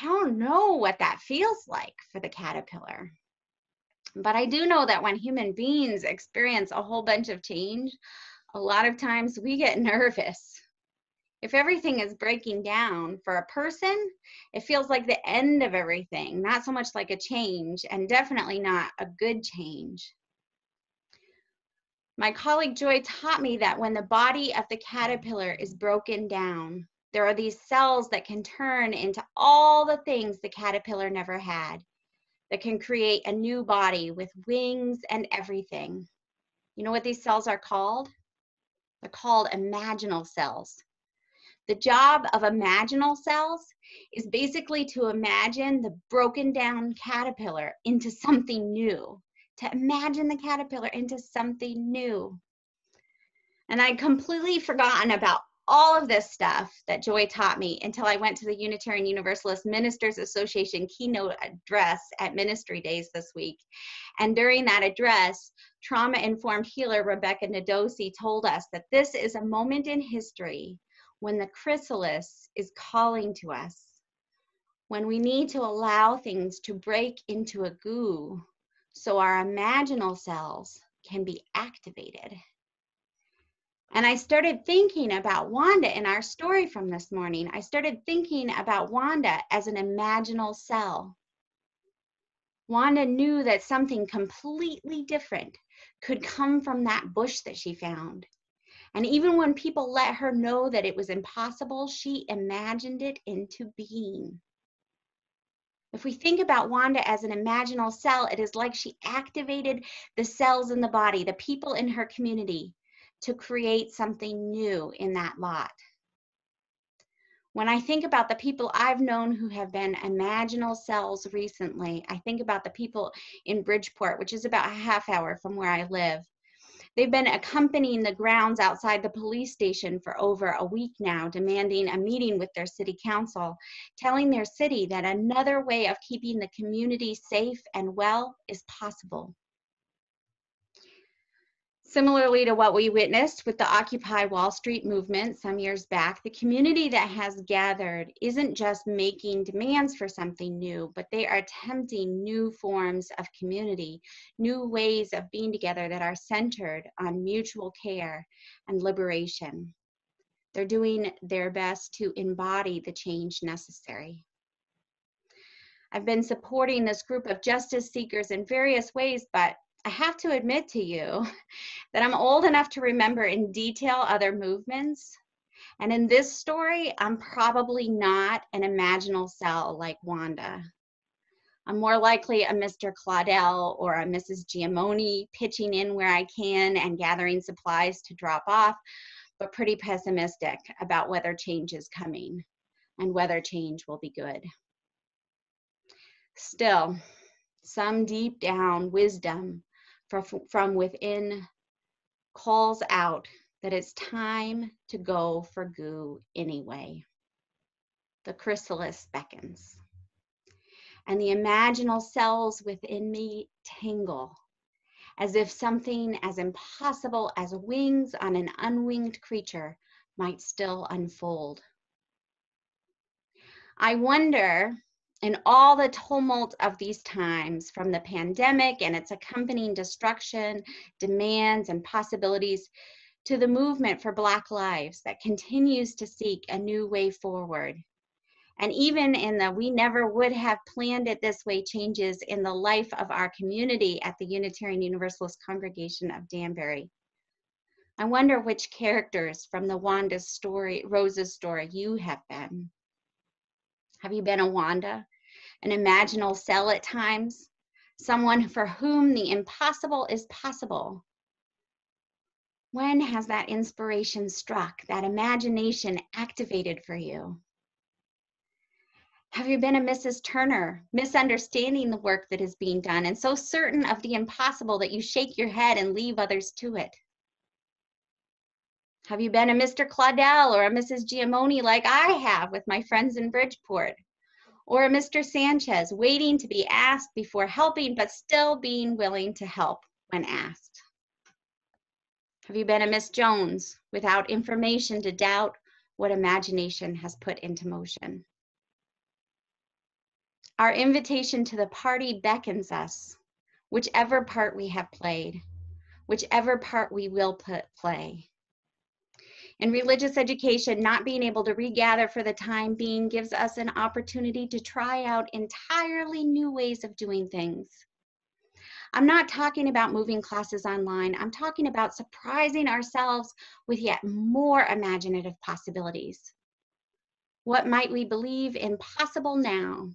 I don't know what that feels like for the caterpillar. But I do know that when human beings experience a whole bunch of change, a lot of times we get nervous. If everything is breaking down for a person, it feels like the end of everything, not so much like a change, and definitely not a good change. My colleague Joy taught me that when the body of the caterpillar is broken down, there are these cells that can turn into all the things the caterpillar never had, that can create a new body with wings and everything. You know what these cells are called? They're called imaginal cells. The job of imaginal cells is basically to imagine the broken down caterpillar into something new, to imagine the caterpillar into something new. And I'd completely forgotten about all of this stuff that Joy taught me until I went to the Unitarian Universalist Ministers Association keynote address at Ministry Days this week. And during that address, trauma-informed healer Rebecca Nadosi told us that this is a moment in history when the chrysalis is calling to us, when we need to allow things to break into a goo so our imaginal cells can be activated. And I started thinking about Wanda in our story from this morning. I started thinking about Wanda as an imaginal cell. Wanda knew that something completely different could come from that bush that she found. And even when people let her know that it was impossible, she imagined it into being. If we think about Wanda as an imaginal cell, it is like she activated the cells in the body, the people in her community, to create something new in that lot. When I think about the people I've known who have been imaginal cells recently, I think about the people in Bridgeport, which is about a half hour from where I live. They've been accompanying the grounds outside the police station for over a week now, demanding a meeting with their city council, telling their city that another way of keeping the community safe and well is possible. Similarly to what we witnessed with the Occupy Wall Street movement some years back, the community that has gathered isn't just making demands for something new, but they are attempting new forms of community, new ways of being together that are centered on mutual care and liberation. They're doing their best to embody the change necessary. I've been supporting this group of justice seekers in various ways, but I have to admit to you that I'm old enough to remember in detail other movements. And in this story, I'm probably not an imaginal cell like Wanda. I'm more likely a Mr. Claudel or a Mrs. Giamoni, pitching in where I can and gathering supplies to drop off, but pretty pessimistic about whether change is coming and whether change will be good. Still, some deep down wisdom from within calls out that it's time to go for goo anyway. The chrysalis beckons, and the imaginal cells within me tingle, as if something as impossible as wings on an unwinged creature might still unfold. I wonder, in all the tumult of these times, from the pandemic and its accompanying destruction, demands, and possibilities, to the movement for Black lives that continues to seek a new way forward, and even in the we never would have planned it this way changes in the life of our community at the Unitarian Universalist Congregation of Danbury. I wonder which characters from the Wanda's story, Rose's story, you have been. Have you been a Wanda, an imaginal cell at times, someone for whom the impossible is possible? When has that inspiration struck, that imagination activated for you? Have you been a Mrs. Turner, misunderstanding the work that is being done and so certain of the impossible that you shake your head and leave others to it? Have you been a Mr. Claudel or a Mrs. Giamoni like I have with my friends in Bridgeport? Or a Mr. Sanchez, waiting to be asked before helping, but still being willing to help when asked? Have you been a Miss Jones, without information to doubt what imagination has put into motion? Our invitation to the party beckons us, whichever part we have played, whichever part we will play. In religious education, not being able to regather for the time being gives us an opportunity to try out entirely new ways of doing things. I'm not talking about moving classes online. I'm talking about surprising ourselves with yet more imaginative possibilities. What might we believe impossible now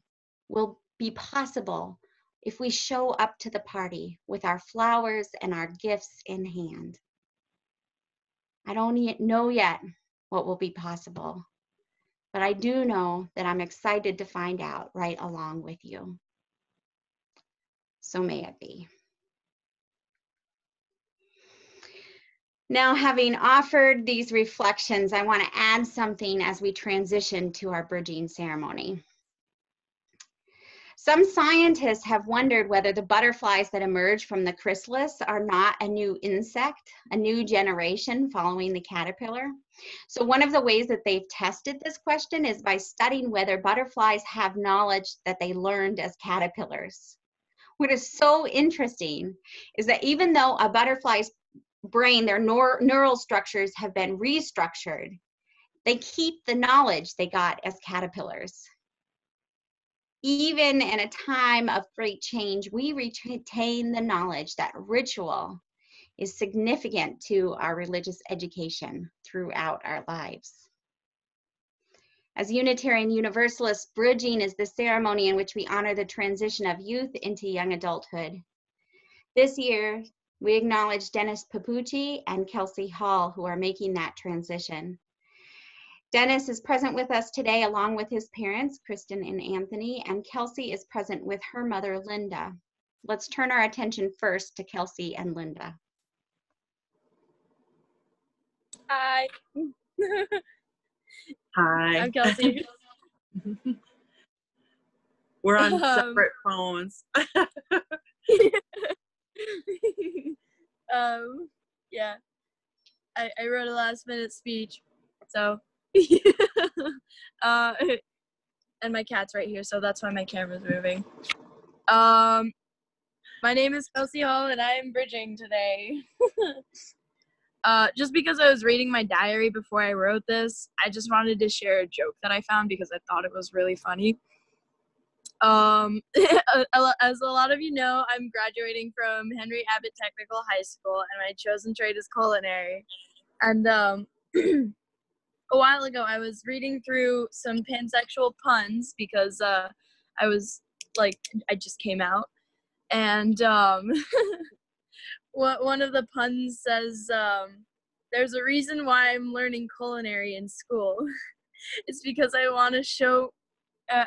will be possible if we show up to the party with our flowers and our gifts in hand. I don't know yet what will be possible, but I do know that I'm excited to find out right along with you. So may it be. Now, having offered these reflections, I want to add something as we transition to our bridging ceremony. Some scientists have wondered whether the butterflies that emerge from the chrysalis are not a new insect, a new generation following the caterpillar. So one of the ways that they've tested this question is by studying whether butterflies have knowledge that they learned as caterpillars. What is so interesting is that even though a butterfly's brain, their neural structures have been restructured, they keep the knowledge they got as caterpillars. Even in a time of great change, we retain the knowledge that ritual is significant to our religious education throughout our lives. As Unitarian Universalists, bridging is the ceremony in which we honor the transition of youth into young adulthood. This year, we acknowledge Dennis Papucci and Kelsey Hall, who are making that transition. Dennis is present with us today along with his parents, Kristen and Anthony, and Kelsey is present with her mother, Linda. Let's turn our attention first to Kelsey and Linda. Hi. Hi. I'm Kelsey. We're on separate phones. Yeah. I wrote a last minute speech, so and my cat's right here, so that's why my camera's moving. My name is Kelsey Hall and I am bridging today. Just because I was reading my diary before I wrote this, I just wanted to share a joke that I found because I thought it was really funny. As a lot of you know, I'm graduating from Henry Abbott Technical High School, and my chosen trade is culinary. And a while ago, I was reading through some pansexual puns because I was like, I just came out, and one of the puns says, "There's a reason why I'm learning culinary in school. It's because I want to show."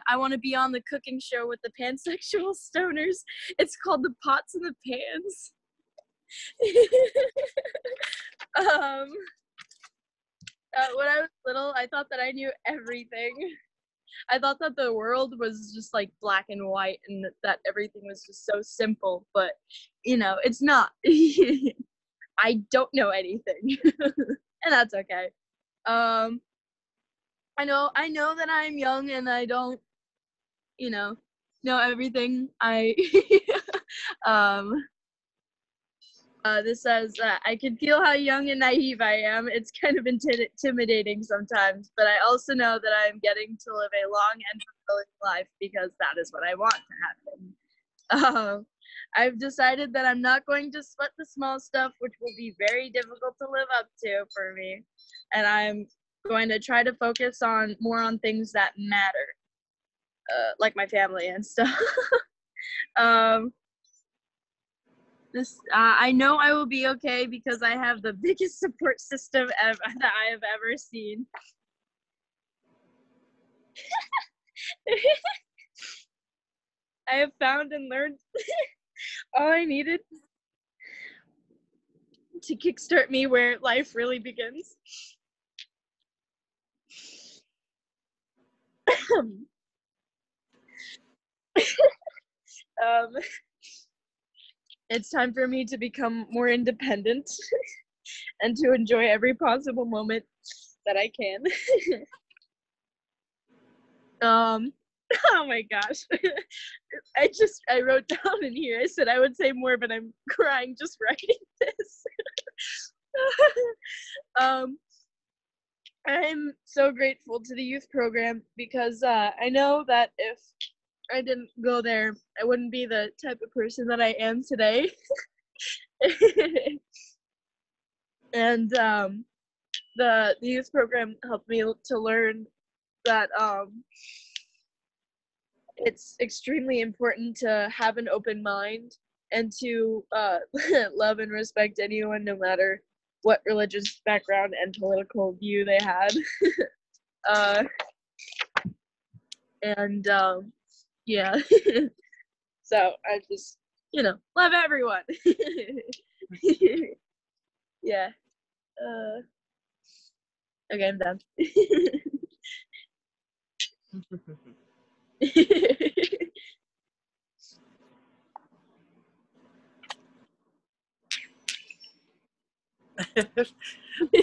I want to be on the cooking show with the pansexual stoners. It's called The Pots and the Pans. When I was little, I thought that I knew everything. I thought that the world was just like black and white and that everything was just so simple, but you know, it's not. I don't know anything. And that's okay. I know that I'm young and I don't, you know everything. This says, I can feel how young and naive I am. It's kind of intimidating sometimes, but I also know that I'm getting to live a long and fulfilling life because that is what I want to happen. I've decided that I'm not going to sweat the small stuff, which will be very difficult to live up to for me. And I'm going to try to focus more on things that matter, like my family and stuff. I know I will be okay because I have the biggest support system that I have ever seen. I have found and learned all I needed to kickstart me where life really begins. It's time for me to become more independent and to enjoy every possible moment that I can. Oh my gosh. I wrote down in here, I said I would say more, but I'm crying just writing this. I'm so grateful to the youth program because I know that if I didn't go there, I wouldn't be the type of person that I am today. And the youth program helped me to learn that it's extremely important to have an open mind and to love and respect anyone, no matter what religious background and political view they had. Yeah. So I just, love everyone. Yeah. Okay, I'm done.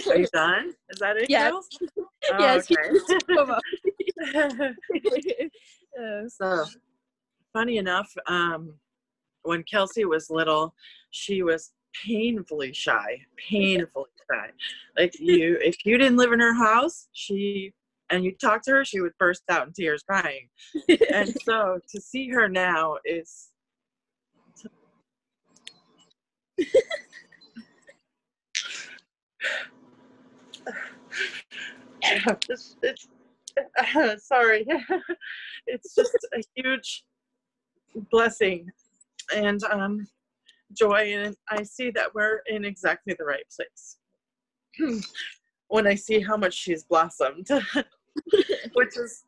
Are you done? Is that it, Yes. girls? Yes. Okay. So, funny enough, when Kelsey was little, she was painfully shy. Like if you didn't live in her house, and you talked to her, she would burst out in tears crying. And so to see her now is sorry. It's just a huge blessing and joy, and I see that we're in exactly the right place when I see how much she's blossomed, which is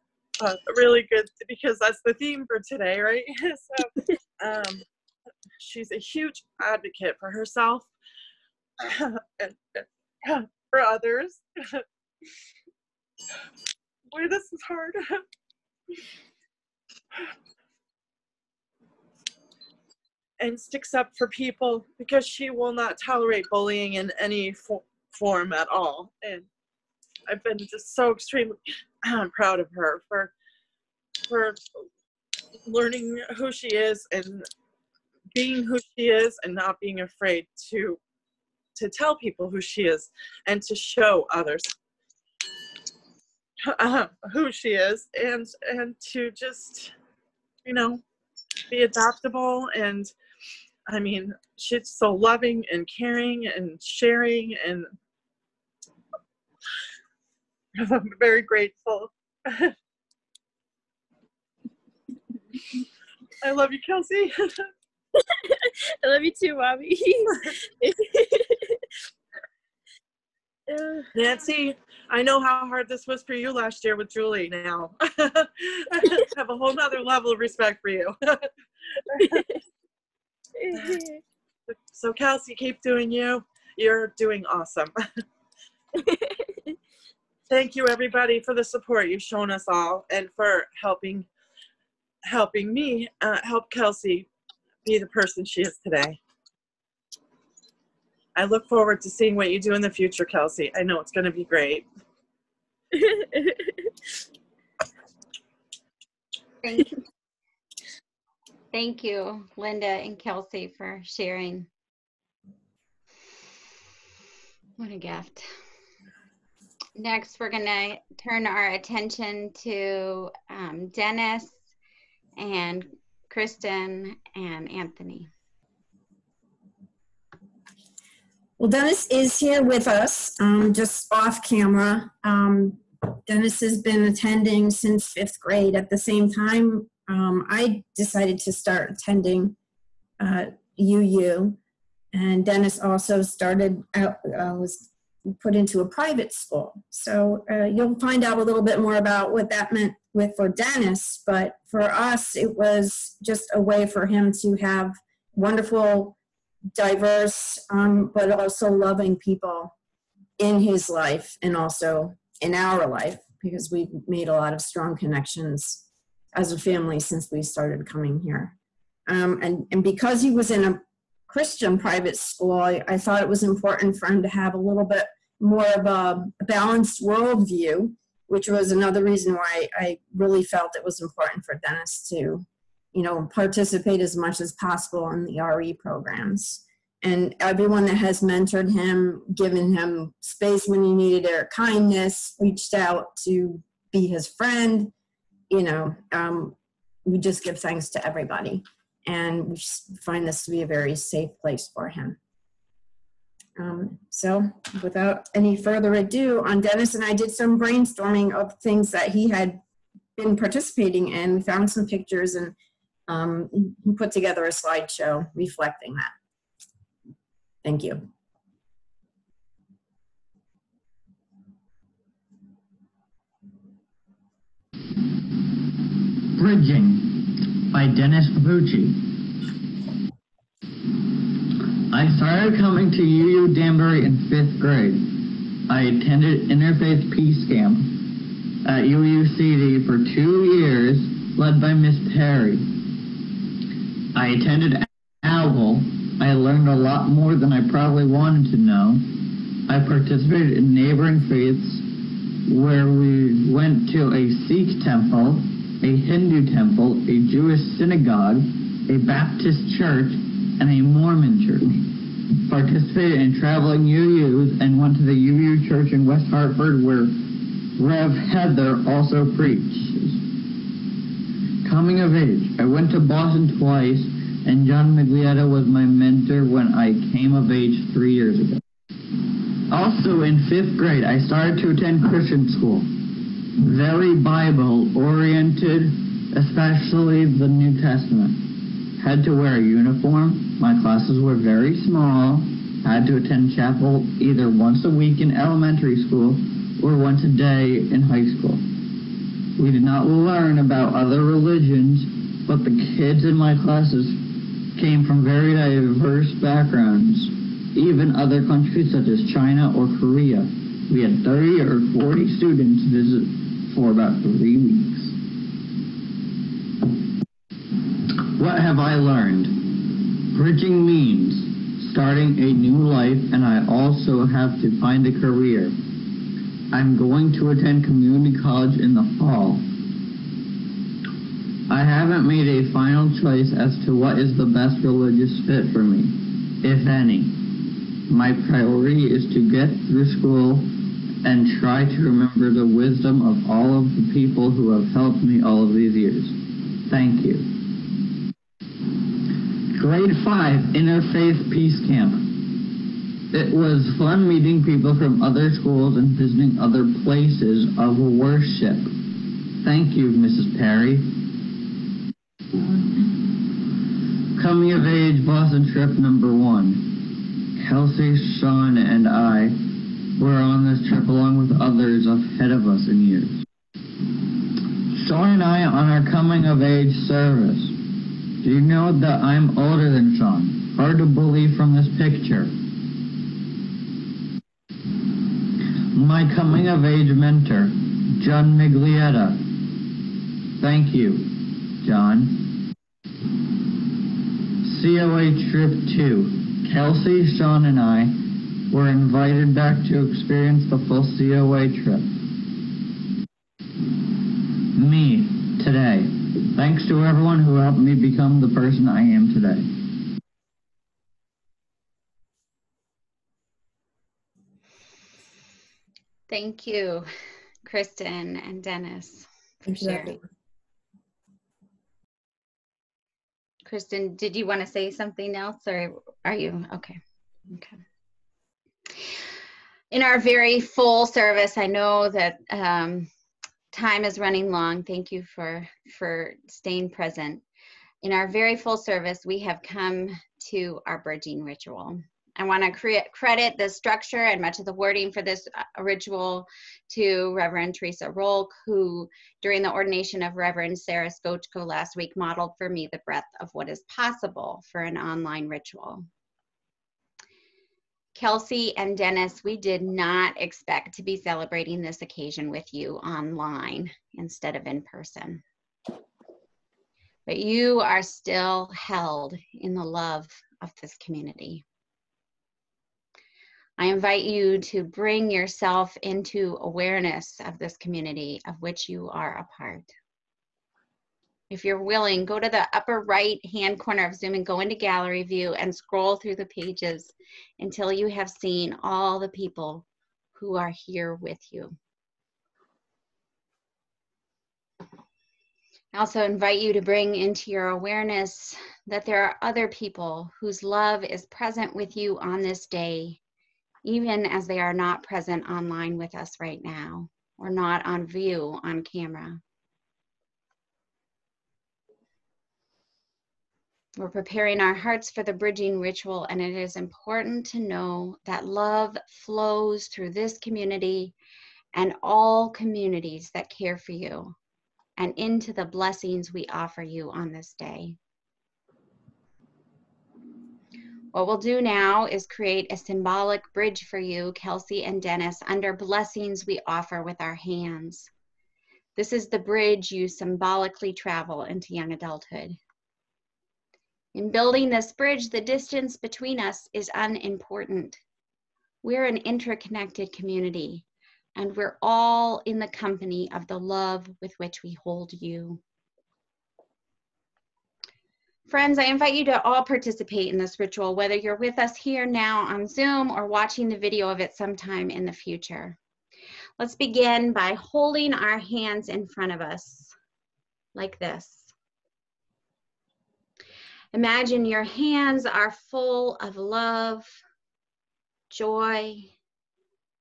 really good because that's the theme for today, right? So she's a huge advocate for herself and for others. Boy, this is hard. And sticks up for people because she will not tolerate bullying in any form at all. And I've been just so extremely proud of her for learning who she is and being who she is and not being afraid to to tell people who she is and to show others who she is, and to just, you know, be adaptable. And I mean, she's so loving and caring and sharing, and I'm very grateful. I love you, Kelsey. I love you too, Mommy. Nancy, I know how hard this was for you last year with Julie now. I have a whole nother level of respect for you. So Kelsey, keep doing you. You're doing awesome. Thank you, everybody, for the support you've shown us all, and for helping me help Kelsey be the person she is today. I look forward to seeing what you do in the future, Kelsey. I know it's going to be great. Thank you, Linda and Kelsey, for sharing. What a gift. Next, we're going to turn our attention to Dennis and Kristen and Anthony. Well, Dennis is here with us, just off camera. Dennis has been attending since 5th grade. At the same time, I decided to start attending UU, and Dennis also started out, was put into a private school. So you'll find out a little bit more about what that meant for Dennis, but for us, it was just a way for him to have wonderful, diverse, but also loving people in his life and also in our life, because we've made a lot of strong connections as a family since we started coming here. And because he was in a Christian private school, I thought it was important for him to have a little bit more of a balanced worldview, which was another reason why I really felt it was important for Dennis to, you know, participate as much as possible in the RE programs. And everyone that has mentored him, given him space when he needed it, or kindness, reached out to be his friend, you know, we just give thanks to everybody. And we find this to be a very safe place for him. So without any further ado, Dennis and I did some brainstorming of things that he had been participating in. We found some pictures, and he put together a slideshow reflecting that. Thank you. Bridging by Dennis Papucci. I started coming to UU Danbury in 5th grade. I attended Interfaith Peace Camp at UUCD for 2 years, led by Miss Terry. I attended OWL. I learned a lot more than I probably wanted to know. I participated in neighboring faiths, where we went to a Sikh temple, a Hindu temple, a Jewish synagogue, a Baptist church, and a Mormon church. Participated in traveling UUs and went to the UU church in West Hartford, where Rev Heather also preaches. Coming of age, I went to Boston twice, and John Miglietta was my mentor when I came of age 3 years ago. Also in 5th grade, I started to attend Christian school. Very Bible-oriented, especially the New Testament. Had to wear a uniform. My classes were very small. Had to attend chapel either once a week in elementary school or once a day in high school. We did not learn about other religions, but the kids in my classes came from very diverse backgrounds, even other countries such as China or Korea. We had 30 or 40 students visit for about 3 weeks. What have I learned? Bridging means starting a new life, and I also have to find a career. I'm going to attend community college in the fall. I haven't made a final choice as to what is the best religious fit for me, if any. My priority is to get through school and try to remember the wisdom of all of the people who have helped me all of these years. Thank you. Grade 5, Interfaith Peace Camp. It was fun meeting people from other schools and visiting other places of worship. Thank you, Mrs. Perry. Coming of age Boston trip number 1. Kelsey, Sean, and I were on this trip along with others ahead of us in years. Sean and I on our coming of age service. Do you know that I'm older than Sean? Hard to believe from this picture. My coming of age mentor, John Miglietta. Thank you, John. COA Trip 2. Kelsey, Sean, and I were invited back to experience the full COA trip. Me, today. Thanks to everyone who helped me become the person I am today. Thank you, Kristen and Dennis, for sharing. Kristen, did you want to say something else, or are you okay? Okay. In our very full service, I know that time is running long. Thank you for staying present. In our very full service, we have come to our bridging ritual. I want to credit the structure and much of the wording for this ritual to Reverend Teresa Rolk, who during the ordination of Reverend Sarah Skochko last week modeled for me the breadth of what is possible for an online ritual. Kelsey and Dennis, we did not expect to be celebrating this occasion with you online instead of in person. But you are still held in the love of this community. I invite you to bring yourself into awareness of this community of which you are a part. If you're willing, go to the upper right hand corner of Zoom and go into gallery view and scroll through the pages until you have seen all the people who are here with you. I also invite you to bring into your awareness that there are other people whose love is present with you on this day, even as they are not present online with us right now, or not on view on camera. We're preparing our hearts for the bridging ritual, and it is important to know that love flows through this community and all communities that care for you, and into the blessings we offer you on this day. What we'll do now is create a symbolic bridge for you, Kelsey and Dennis, under blessings we offer with our hands. This is the bridge you symbolically travel into young adulthood. In building this bridge, the distance between us is unimportant. We're an interconnected community, and we're all in the company of the love with which we hold you. Friends, I invite you to all participate in this ritual, whether you're with us here now on Zoom or watching the video of it sometime in the future. Let's begin by holding our hands in front of us like this. Imagine your hands are full of love, joy,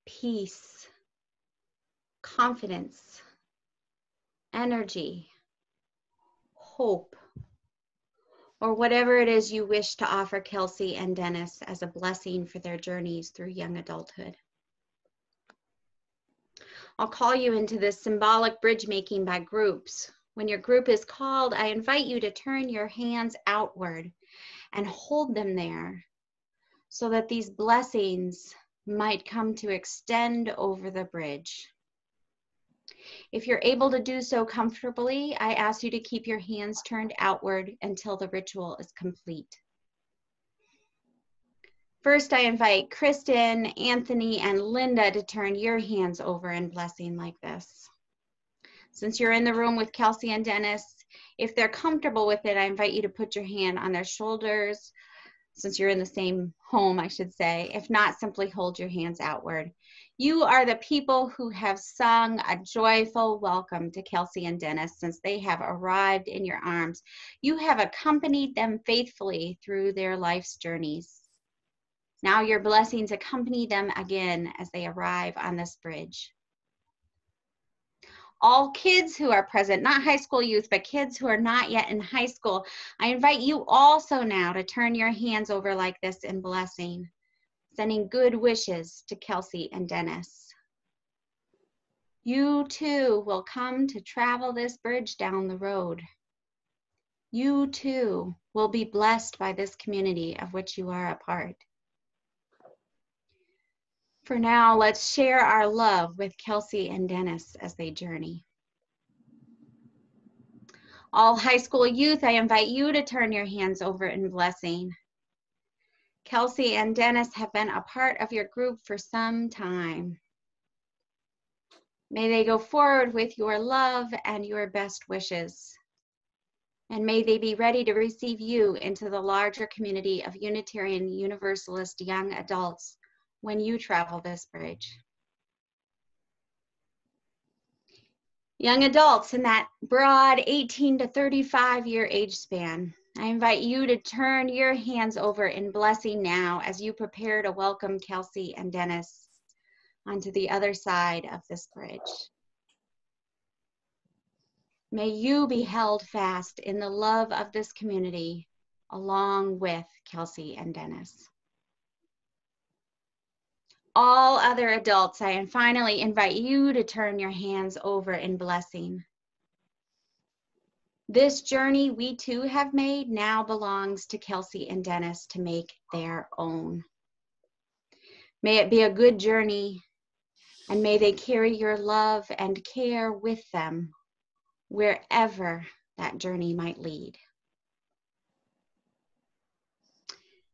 peace, confidence, energy, hope, or whatever it is you wish to offer Kelsey and Dennis as a blessing for their journeys through young adulthood. I'll call you into this symbolic bridge making by groups. When your group is called, I invite you to turn your hands outward and hold them there so that these blessings might come to extend over the bridge. If you're able to do so comfortably, I ask you to keep your hands turned outward until the ritual is complete. First, I invite Kristen, Anthony, and Linda to turn your hands over in blessing like this. Since you're in the room with Kelsey and Dennis, if they're comfortable with it, I invite you to put your hand on their shoulders since you're in the same home, I should say. If not, simply hold your hands outward. You are the people who have sung a joyful welcome to Kelsey and Dennis since they have arrived in your arms. You have accompanied them faithfully through their life's journeys. Now your blessings accompany them again as they arrive on this bridge. All kids who are present, not high school youth, but kids who are not yet in high school, I invite you also now to turn your hands over like this in blessing, sending good wishes to Kelsey and Dennis. You too will come to travel this bridge down the road. You too will be blessed by this community of which you are a part. For now, let's share our love with Kelsey and Dennis as they journey. All high school youth, I invite you to turn your hands over in blessing. Kelsey and Dennis have been a part of your group for some time. May they go forward with your love and your best wishes. And may they be ready to receive you into the larger community of Unitarian Universalist young adults when you travel this bridge. Young adults in that broad 18 to 35 year age span, I invite you to turn your hands over in blessing now as you prepare to welcome Kelsey and Dennis onto the other side of this bridge. May you be held fast in the love of this community along with Kelsey and Dennis. All other adults, I finally invite you to turn your hands over in blessing. This journey we too have made now belongs to Kelsey and Dennis to make their own. May it be a good journey, and may they carry your love and care with them wherever that journey might lead.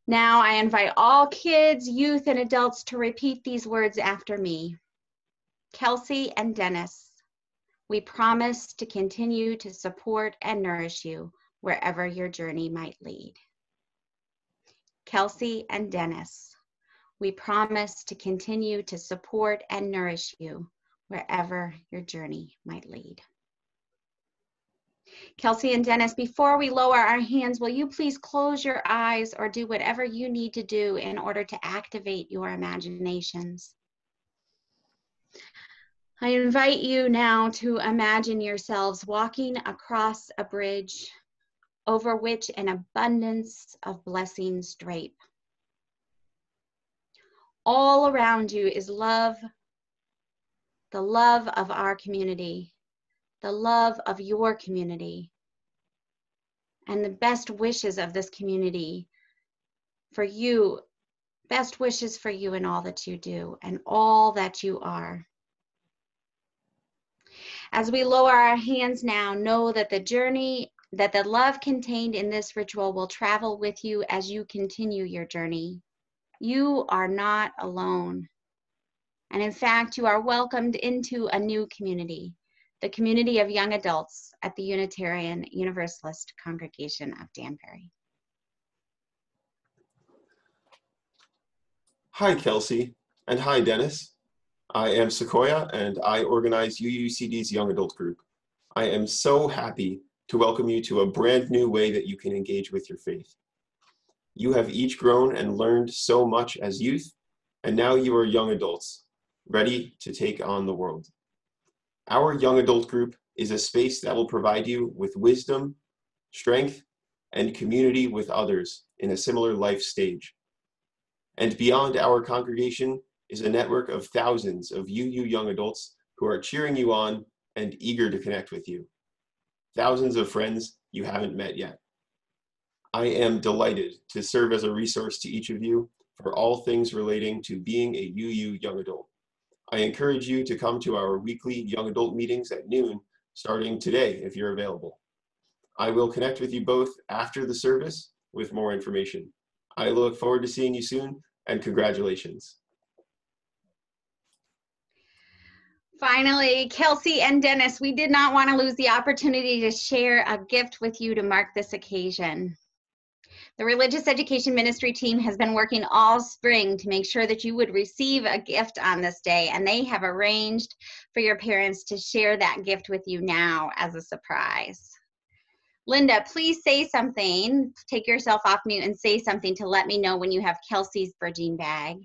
Now I invite all kids, youth, and adults to repeat these words after me. Kelsey and Dennis, we promise to continue to support and nourish you wherever your journey might lead. Kelsey and Dennis, we promise to continue to support and nourish you wherever your journey might lead. Kelsey and Dennis, before we lower our hands, will you please close your eyes or do whatever you need to do in order to activate your imaginations? I invite you now to imagine yourselves walking across a bridge over which an abundance of blessings drape. All around you is love, the love of our community, the love of your community, and the best wishes of this community for you, best wishes for you in all that you do and all that you are. As we lower our hands now, know that the journey, that the love contained in this ritual will travel with you as you continue your journey. You are not alone. And in fact, you are welcomed into a new community, the community of young adults at the Unitarian Universalist Congregation of Danbury. Hi, Kelsey, and hi, Dennis. I am Sequoia, and I organize UUCD's Young Adult Group. I am so happy to welcome you to a brand new way that you can engage with your faith. You have each grown and learned so much as youth, and now you are young adults, ready to take on the world. Our Young Adult Group is a space that will provide you with wisdom, strength, and community with others in a similar life stage. And beyond our congregation is a network of thousands of UU young adults who are cheering you on and eager to connect with you. Thousands of friends you haven't met yet. I am delighted to serve as a resource to each of you for all things relating to being a UU young adult. I encourage you to come to our weekly young adult meetings at noon, starting today if you're available. I will connect with you both after the service with more information. I look forward to seeing you soon, and congratulations. Finally, Kelsey and Dennis, we did not want to lose the opportunity to share a gift with you to mark this occasion. The Religious Education Ministry team has been working all spring to make sure that you would receive a gift on this day, and they have arranged for your parents to share that gift with you now as a surprise. Linda, please say something. Take yourself off mute and say something to let me know when you have Kelsey's bridging bag.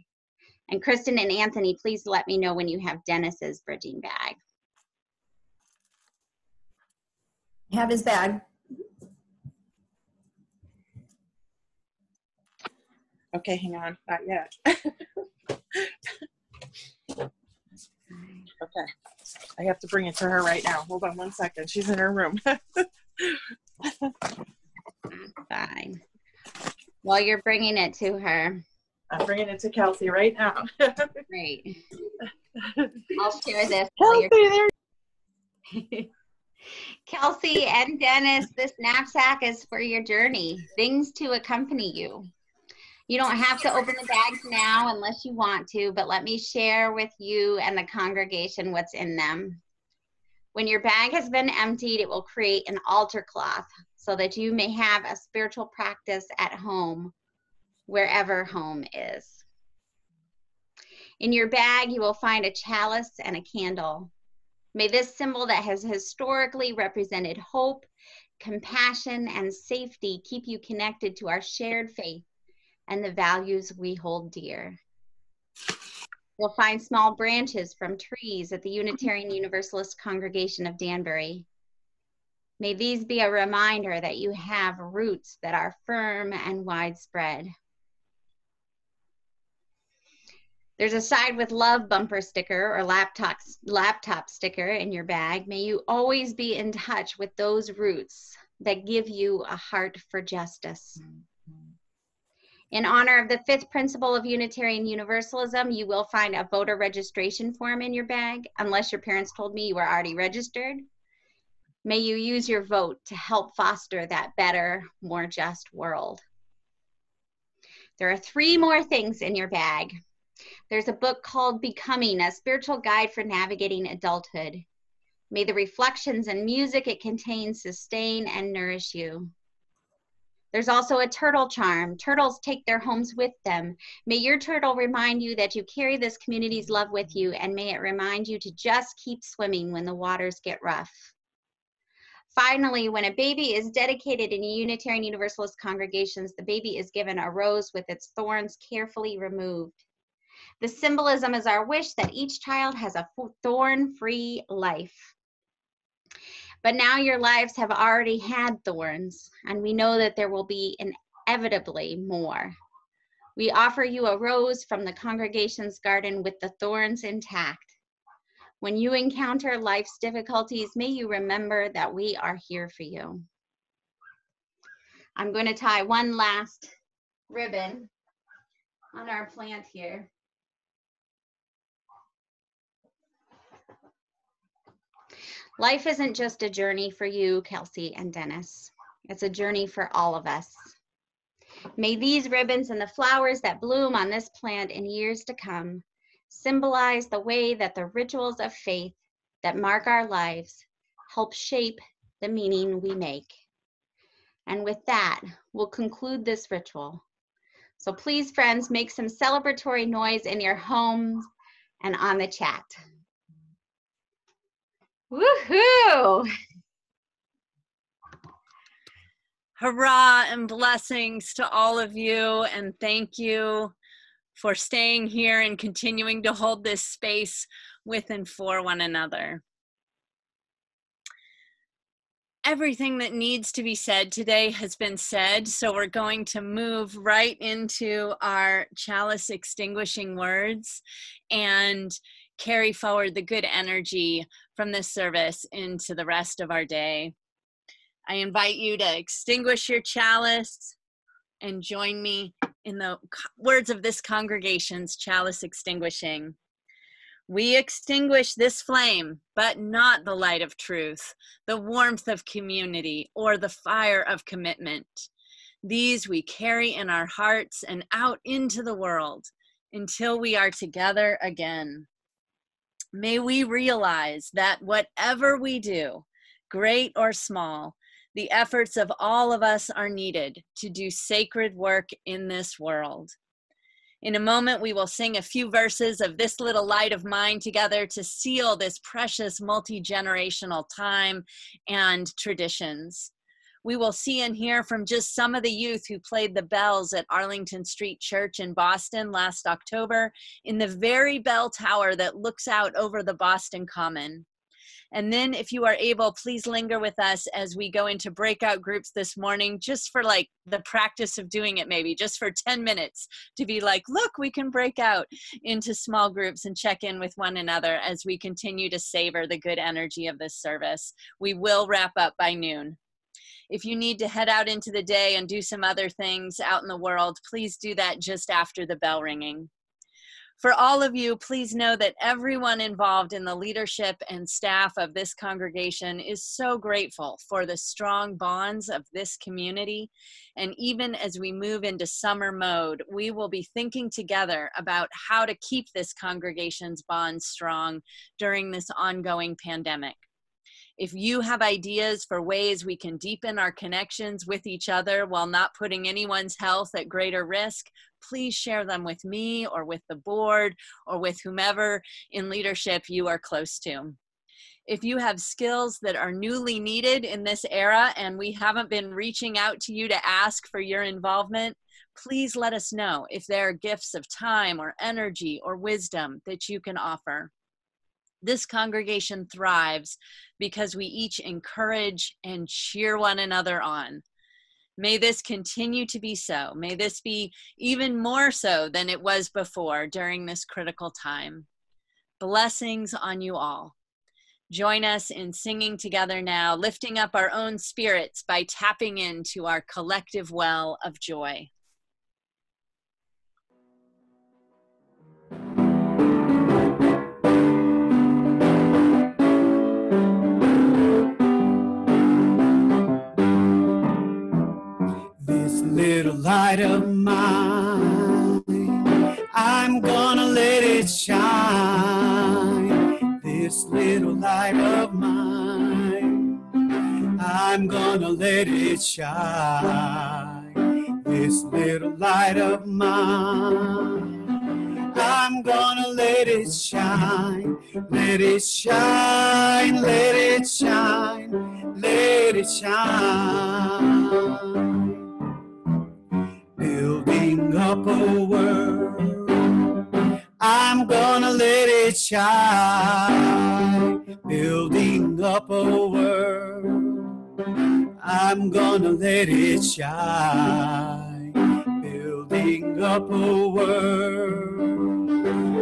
And Kristen and Anthony, please let me know when you have Dennis's bridging bag. Have his bag. Okay, hang on, not yet. Okay, I have to bring it to her right now. Hold on one second. She's in her room. Fine. While you're bringing it to her. I'm bringing it to Kelsey right now. Great. I'll share this. Kelsey, there. Kelsey and Dennis, this knapsack is for your journey. Things to accompany you. You don't have to open the bags now unless you want to, but let me share with you and the congregation what's in them. When your bag has been emptied, it will create an altar cloth so that you may have a spiritual practice at home, wherever home is. In your bag, you will find a chalice and a candle. May this symbol that has historically represented hope, compassion, and safety keep you connected to our shared faith and the values we hold dear. You'll find small branches from trees at the Unitarian Universalist Congregation of Danbury. May these be a reminder that you have roots that are firm and widespread. There's a Side with Love bumper sticker or laptop sticker in your bag. May you always be in touch with those roots that give you a heart for justice. In honor of the 5th principle of Unitarian Universalism, you will find a voter registration form in your bag, unless your parents told me you were already registered. May you use your vote to help foster that better, more just world. There are 3 more things in your bag. There's a book called Becoming, a spiritual guide for navigating adulthood. May the reflections and music it contains sustain and nourish you. There's also a turtle charm. Turtles take their homes with them. May your turtle remind you that you carry this community's love with you, and may it remind you to just keep swimming when the waters get rough. Finally, when a baby is dedicated in Unitarian Universalist congregations, the baby is given a rose with its thorns carefully removed. The symbolism is our wish that each child has a thorn-free life. But now your lives have already had thorns, and we know that there will be inevitably more. We offer you a rose from the congregation's garden with the thorns intact. When you encounter life's difficulties, may you remember that we are here for you. I'm going to tie one last ribbon on our plant here. Life isn't just a journey for you, Kelsey and Dennis. It's a journey for all of us. May these ribbons and the flowers that bloom on this plant in years to come symbolize the way that the rituals of faith that mark our lives help shape the meaning we make. And with that, we'll conclude this ritual. So please, friends, make some celebratory noise in your homes and on the chat. Woohoo! Hurrah and blessings to all of you, and thank you for staying here and continuing to hold this space with and for one another. Everything that needs to be said today has been said, so we're going to move right into our chalice extinguishing words and carry forward the good energy from this service into the rest of our day. I invite you to extinguish your chalice and join me in the words of this congregation's chalice extinguishing. We extinguish this flame, but not the light of truth, the warmth of community, or the fire of commitment. These we carry in our hearts and out into the world until we are together again. May we realize that whatever we do, great or small, The efforts of all of us are needed to do sacred work in this world. In a moment, we will sing a few verses of This Little Light of Mine together to seal this precious multi-generational time and traditions. We will see and hear from just some of the youth who played the bells at Arlington Street Church in Boston last October in the very bell tower that looks out over the Boston Common. And then if you are able, please linger with us as we go into breakout groups this morning, just for like the practice of doing it, maybe just for 10 minutes to be like, look, we can break out into small groups and check in with one another as we continue to savor the good energy of this service. We will wrap up by noon. If you need to head out into the day and do some other things out in the world, please do that just after the bell ringing. For all of you, please know that everyone involved in the leadership and staff of this congregation is so grateful for the strong bonds of this community. And even as we move into summer mode, we will be thinking together about how to keep this congregation's bonds strong during this ongoing pandemic. If you have ideas for ways we can deepen our connections with each other while not putting anyone's health at greater risk, please share them with me or with the board or with whomever in leadership you are close to. If you have skills that are newly needed in this era and we haven't been reaching out to you to ask for your involvement, please let us know if there are gifts of time or energy or wisdom that you can offer. This congregation thrives because we each encourage and cheer one another on. May this continue to be so. May this be even more so than it was before during this critical time. Blessings on you all. Join us in singing together now, lifting up our own spirits by tapping into our collective well of joy. This little light of mine, I'm gonna let it shine. This little light of mine, I'm gonna let it shine. This little light of mine, I'm gonna let it shine. Let it shine, let it shine, let it shine. Building up a world, I'm gonna let it shine. Building up a world, I'm gonna let it shine. Building up a world,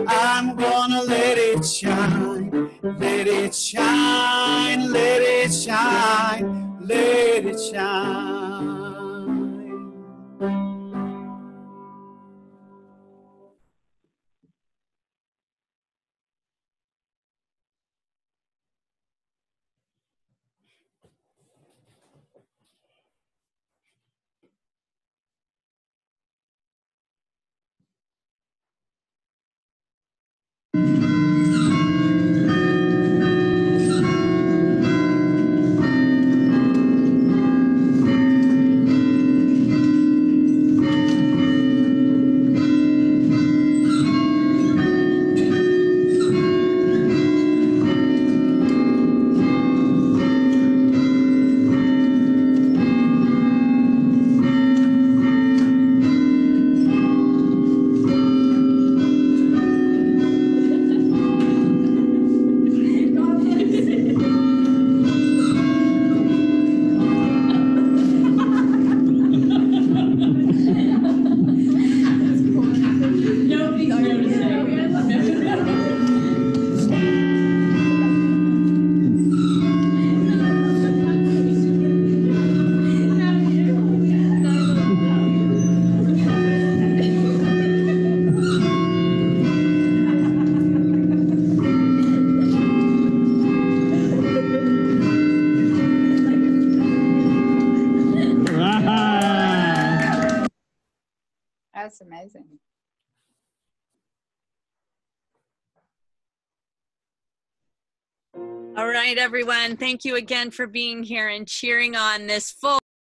I'm gonna let it shine. Let it shine, let it shine, let it shine. That's amazing. All right, everyone. Thank you again for being here and cheering on this full